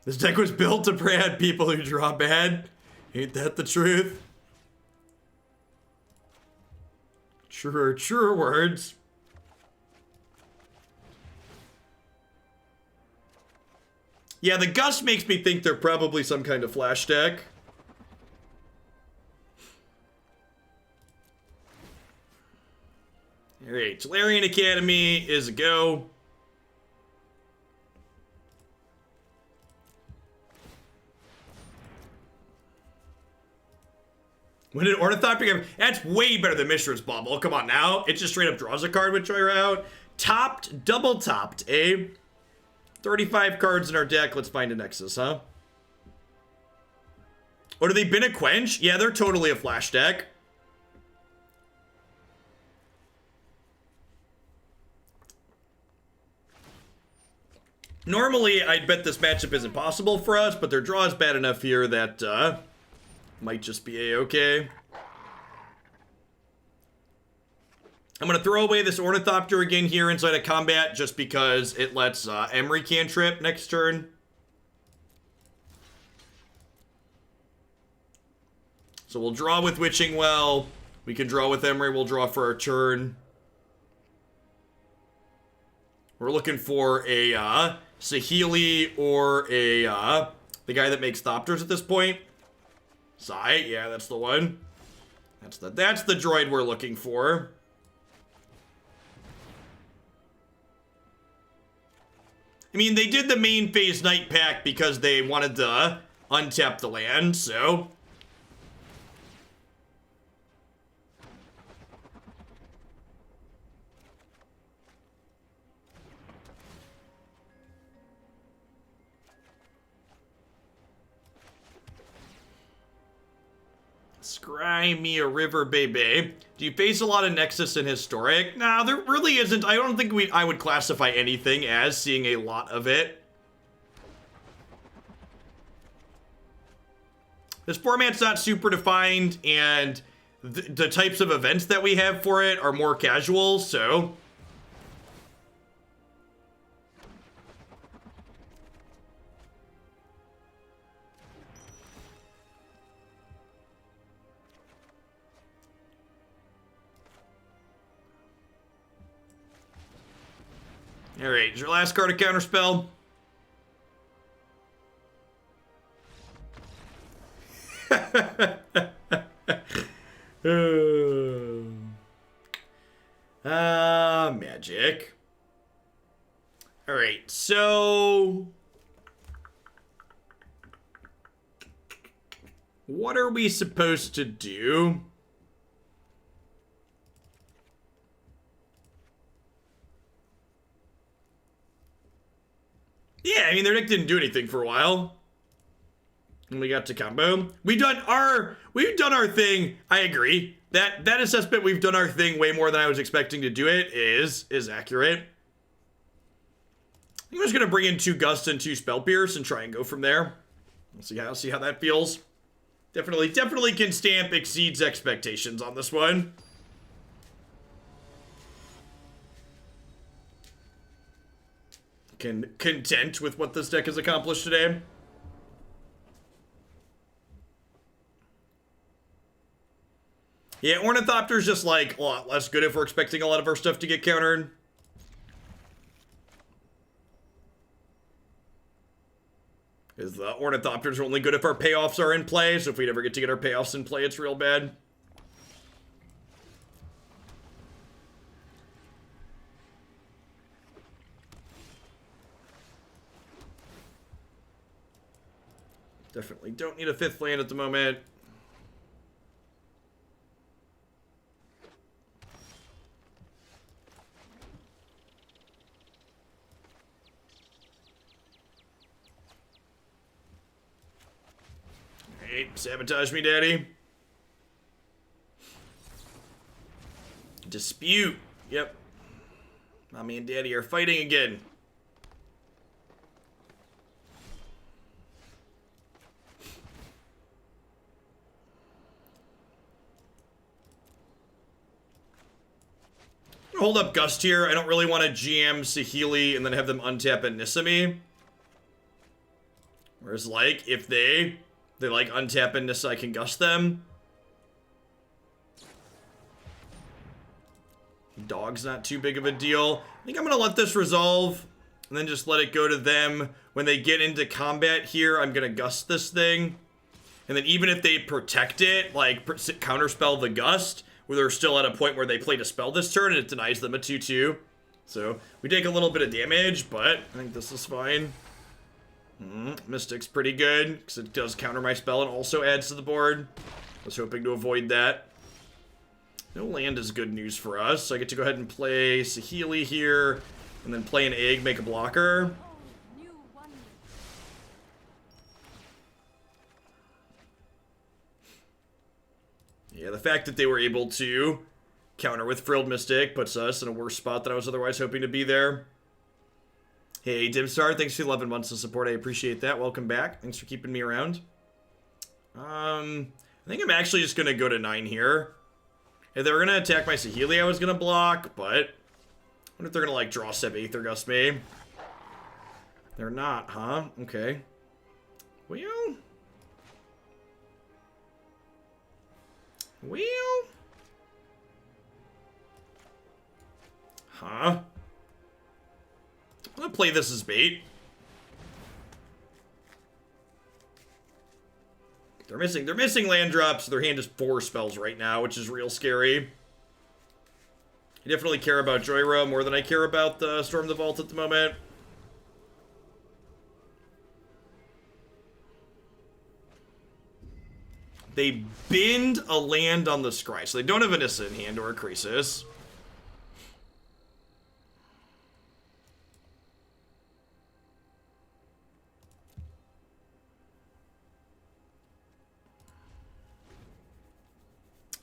This deck was built to brand people who draw bad. Ain't that the truth? Truer words. Yeah, the Gust makes me think they're probably some kind of flash deck. Alright, Tolarian Academy is a go. When did Ornithopter... that's way better than Mishra's Bubble. Come on now. It just straight up draws a card with Jhoira out. Topped, double topped, eh? 35 cards in our deck. Let's find a Nexus, huh? Or do they bin a Quench? Yeah, they're totally a flash deck. Normally, I'd bet this matchup isn't possible for us, but their draw is bad enough here that, might just be a-okay. I'm going to throw away this Ornithopter again here inside of combat just because it lets Emry cantrip next turn. So we'll draw with Witching Well. We can draw with Emry. We'll draw for our turn. We're looking for a Saheeli or a the guy that makes Thopters at this point. Sai, yeah, that's the one. That's the droid we're looking for. I mean, they did the main phase Night Pack because they wanted to untap the land, so... Scry me a river, baby. Do you face a lot of Nexus and Historic? Nah, there really isn't. I don't think I would classify anything as seeing a lot of it. This format's not super defined, and the types of events that we have for it are more casual, so... Alright, is your last card a counterspell? Magic. Alright, so... what are we supposed to do? Yeah, I mean, their deck didn't do anything for a while. And we got to combo. We've done our thing. I agree. That assessment, we've done our thing way more than I was expecting to do it, is accurate. I think I'm just gonna bring in 2 Gust and 2 Spell Pierce and try and go from there. We'll see how that feels. Definitely can stamp exceeds expectations on this one. Content with what this deck has accomplished today. Yeah, Ornithopter's just like a lot less good if we're expecting a lot of our stuff to get countered. Because the Ornithopters are only good if our payoffs are in play, so if we never get to get our payoffs in play, it's real bad. Definitely don't need a 5th land at the moment. Alright, sabotage me, daddy. Dispute. Yep. Mommy and daddy are fighting again. Hold up Gust here. I don't really want to GM Saheeli and then have them untap and Nissa me. Whereas, like, if they like untap and Nissa, I can Gust them. Dog's not too big of a deal. I think I'm going to let this resolve and then just let it go to them. When they get into combat here, I'm going to Gust this thing. And then even if they protect it, like counterspell the Gust, where they're still at a point where they play Dispel this turn and it denies them a 2-2. So we take a little bit of damage, but I think this is fine. Mystic's pretty good, because it does counter my spell and also adds to the board. I was hoping to avoid that. No land is good news for us, so I get to go ahead and play Saheeli here, and then play an egg, make a blocker. Yeah, the fact that they were able to counter with Frilled Mystic puts us in a worse spot than I was otherwise hoping to be there. Hey, Dimstar, thanks for 11 months of support. I appreciate that. Welcome back. Thanks for keeping me around. I think I'm actually just going to go to 9 here. If they were going to attack my Saheeli, I was going to block, but I wonder if they're going to, like, draw 7 Aether Gust me. They're not, huh? Okay. Well... Huh? I'm gonna play this as bait. They're missing land drops. Their hand is 4 spells right now, which is real scary. I definitely care about Jhoira more than I care about the Storm the Vault at the moment. They bend a land on the scry, so they don't have an Issa in hand or a Crisis.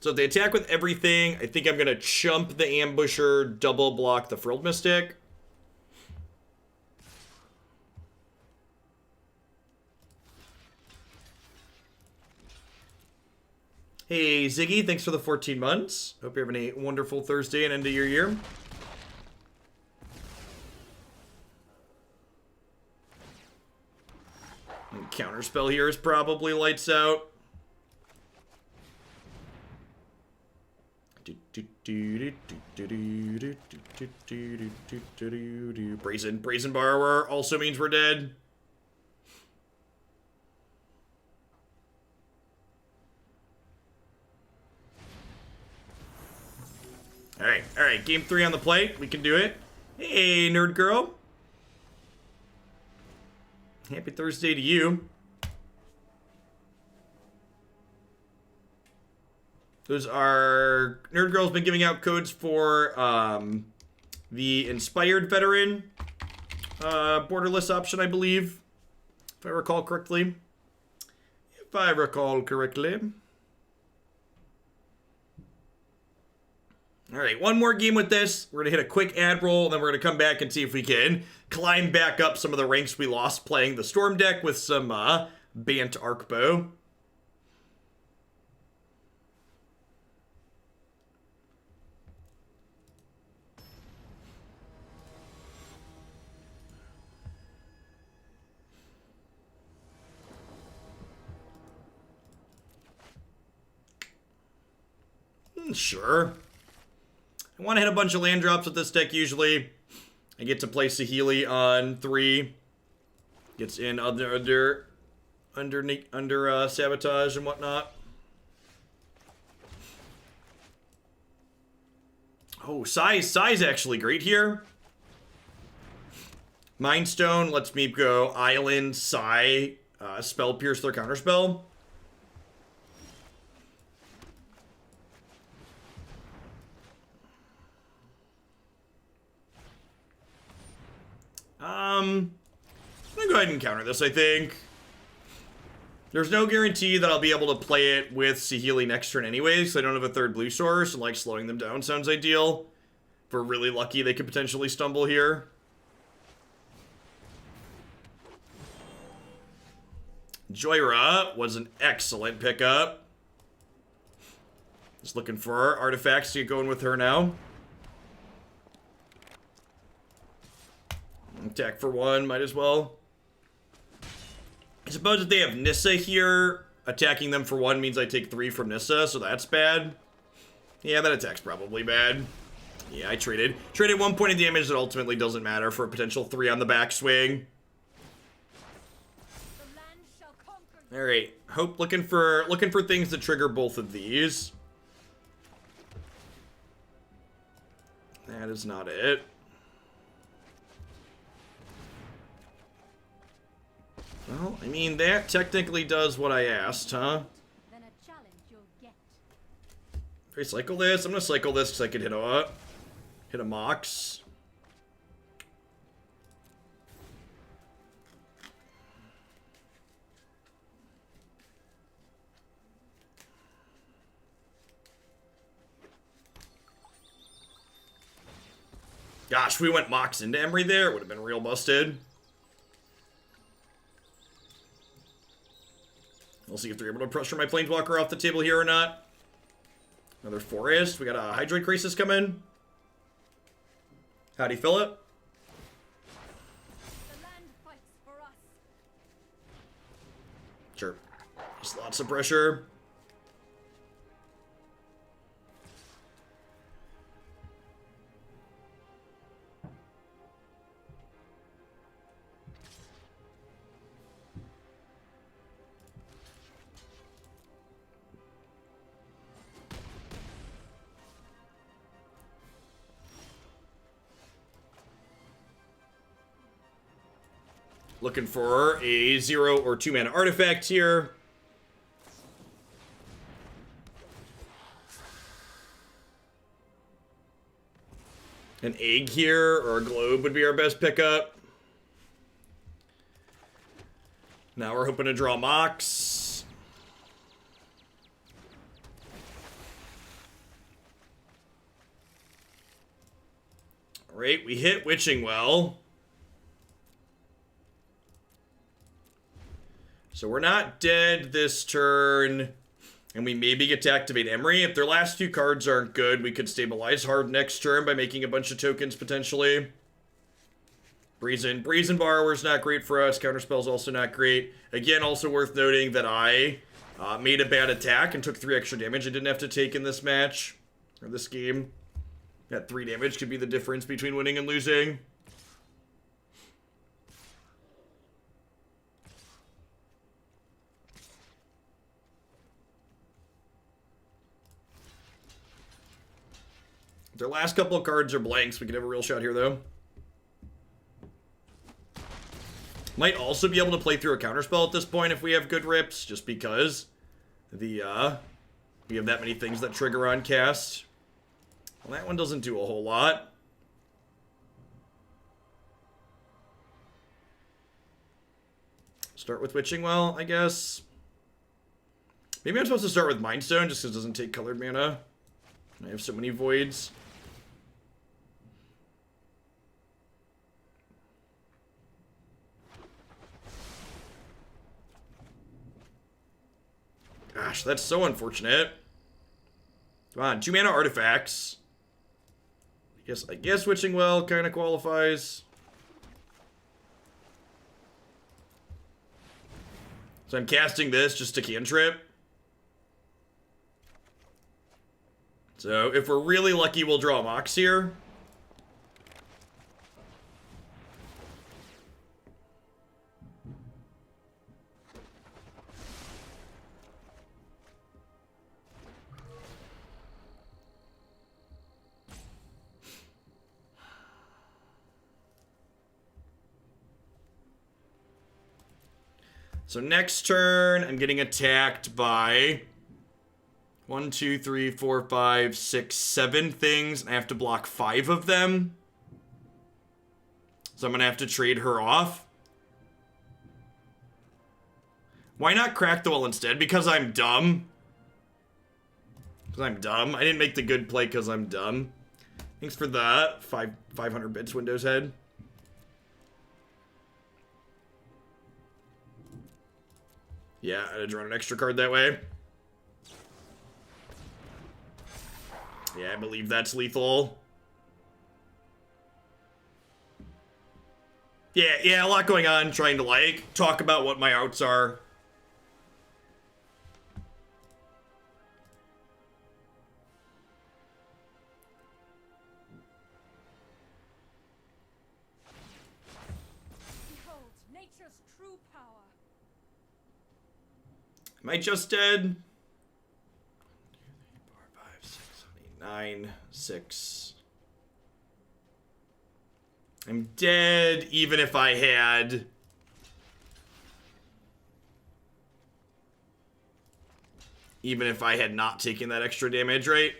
So if they attack with everything, I think I'm going to chump the Ambusher, double block the Frilled Mystic. Hey, Ziggy, thanks for the 14 months. Hope you're having a wonderful Thursday and end of your year. And counterspell here is probably lights out. Brazen Borrower also means we're dead. All right, game 3 on the plate. We can do it. Hey, nerd girl. Happy Thursday to you. Those are... Nerd Girl's been giving out codes for the Inspired Veteran borderless option, I believe. If I recall correctly. Alright, one more game with this. We're going to hit a quick ad roll, and then we're going to come back and see if we can climb back up some of the ranks we lost playing the Storm deck with some Bant Arcbow. Sure. I want to hit a bunch of land drops with this deck usually. I get to play Saheeli on 3. Gets in under sabotage and whatnot. Oh, size actually great here. Mind Stone lets me go Island, Spell Pierce their counterspell. I'm gonna go ahead and counter this, I think. There's no guarantee that I'll be able to play it with Saheeli next turn anyways, so I don't have a third blue source, and like slowing them down sounds ideal. If we're really lucky, they could potentially stumble here. Jhoira was an excellent pickup. Just looking for artifacts to get going with her now. Attack for 1, might as well. I suppose if they have Nissa here, attacking them for 1 means I take 3 from Nissa, so that's bad. Yeah, that attack's probably bad. Yeah, I traded. Traded 1 point of damage that ultimately doesn't matter for a potential 3 on the backswing. Alright, looking for things that trigger both of these. That is not it. Well, I mean, that technically does what I asked, huh? Then a challenge you'll get. If I cycle this, I'm gonna cycle this because I could hit a Mox. Gosh, we went Mox into Emry there. It would have been real busted. We'll see if they're able to pressure my Planeswalker off the table here or not. Another Forest. We got a Hydroid Crisis coming. Howdy, Philip. The land fights for us. Sure. Just lots of pressure. Looking for a 0 or 2 mana artifact here. An egg here or a globe would be our best pickup. Now we're hoping to draw Mox. Alright, we hit Witching Well. So we're not dead this turn. And we maybe get to activate Emry. If their last few cards aren't good, we could stabilize hard next turn by making a bunch of tokens, potentially. Brazen Borrower's not great for us. Counterspell's also not great. Again, also worth noting that I made a bad attack and took 3 extra damage I didn't have to take in this match. Or this game. That 3 damage could be the difference between winning and losing. Their last couple of cards are blanks. We could have a real shot here, though. Might also be able to play through a counterspell at this point if we have good rips, just because we have that many things that trigger on cast. Well, that one doesn't do a whole lot. Start with Witching Well, I guess. Maybe I'm supposed to start with Mind Stone just because it doesn't take colored mana. I have so many voids. Gosh, that's so unfortunate. Come on, 2 mana artifacts. I guess Witching Well kind of qualifies. So I'm casting this just to cantrip. So if we're really lucky, we'll draw a Mox here. So next turn, I'm getting attacked by 1, 2, 3, 4, 5, 6, 7 things. And I have to block 5 of them. So I'm going to have to trade her off. Why not Crack the Wall instead? Because I'm dumb. Because I'm dumb. I didn't make the good play because I'm dumb. Thanks for the 500 bits, Windows Head. Yeah, I'd have drawn an extra card that way. Yeah, I believe that's lethal. Yeah, a lot going on, trying to, like, talk about what my outs are. Behold nature's true power. Am I just dead? 4, 5, 6, 7, 8, 9, 6. I'm dead even if I had... Even if I had not taken that extra damage, right?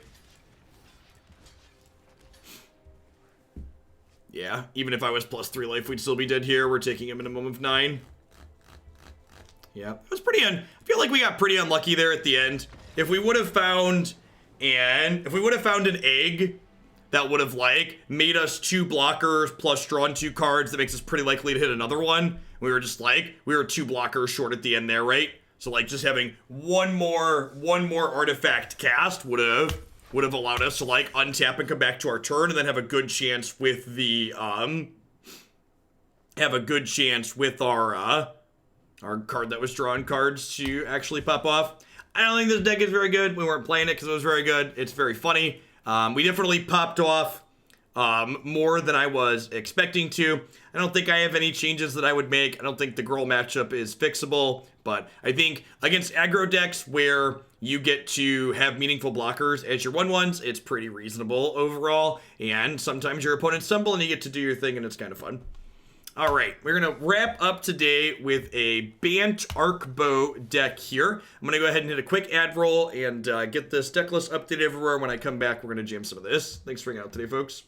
Yeah, even if I was +3 life, we'd still be dead here. We're taking a minimum of 9. Yeah, it was pretty I feel like we got pretty unlucky there at the end. If we would have found an egg that would have, like, made us 2 blockers plus drawn 2 cards, that makes us pretty likely to hit another one. We were just like, we were 2 blockers short at the end there, right? So, like, just having one more artifact cast would have allowed us to, like, untap and come back to our turn and then have a good chance with the our card that was drawing cards to actually pop off. I don't think this deck is very good. We weren't playing it because it was very good. It's very funny. We definitely popped off more than I was expecting to. I don't think I have any changes that I would make. I don't think the Gruul matchup is fixable, but I think against aggro decks where you get to have meaningful blockers as your 1/1s, it's pretty reasonable overall, and sometimes your opponents stumble and you get to do your thing and it's kind of fun. All right, we're going to wrap up today with a Bant Arc Bow deck here. I'm going to go ahead and hit a quick ad roll and get this deck list updated everywhere. When I come back, we're going to jam some of this. Thanks for hanging out today, folks.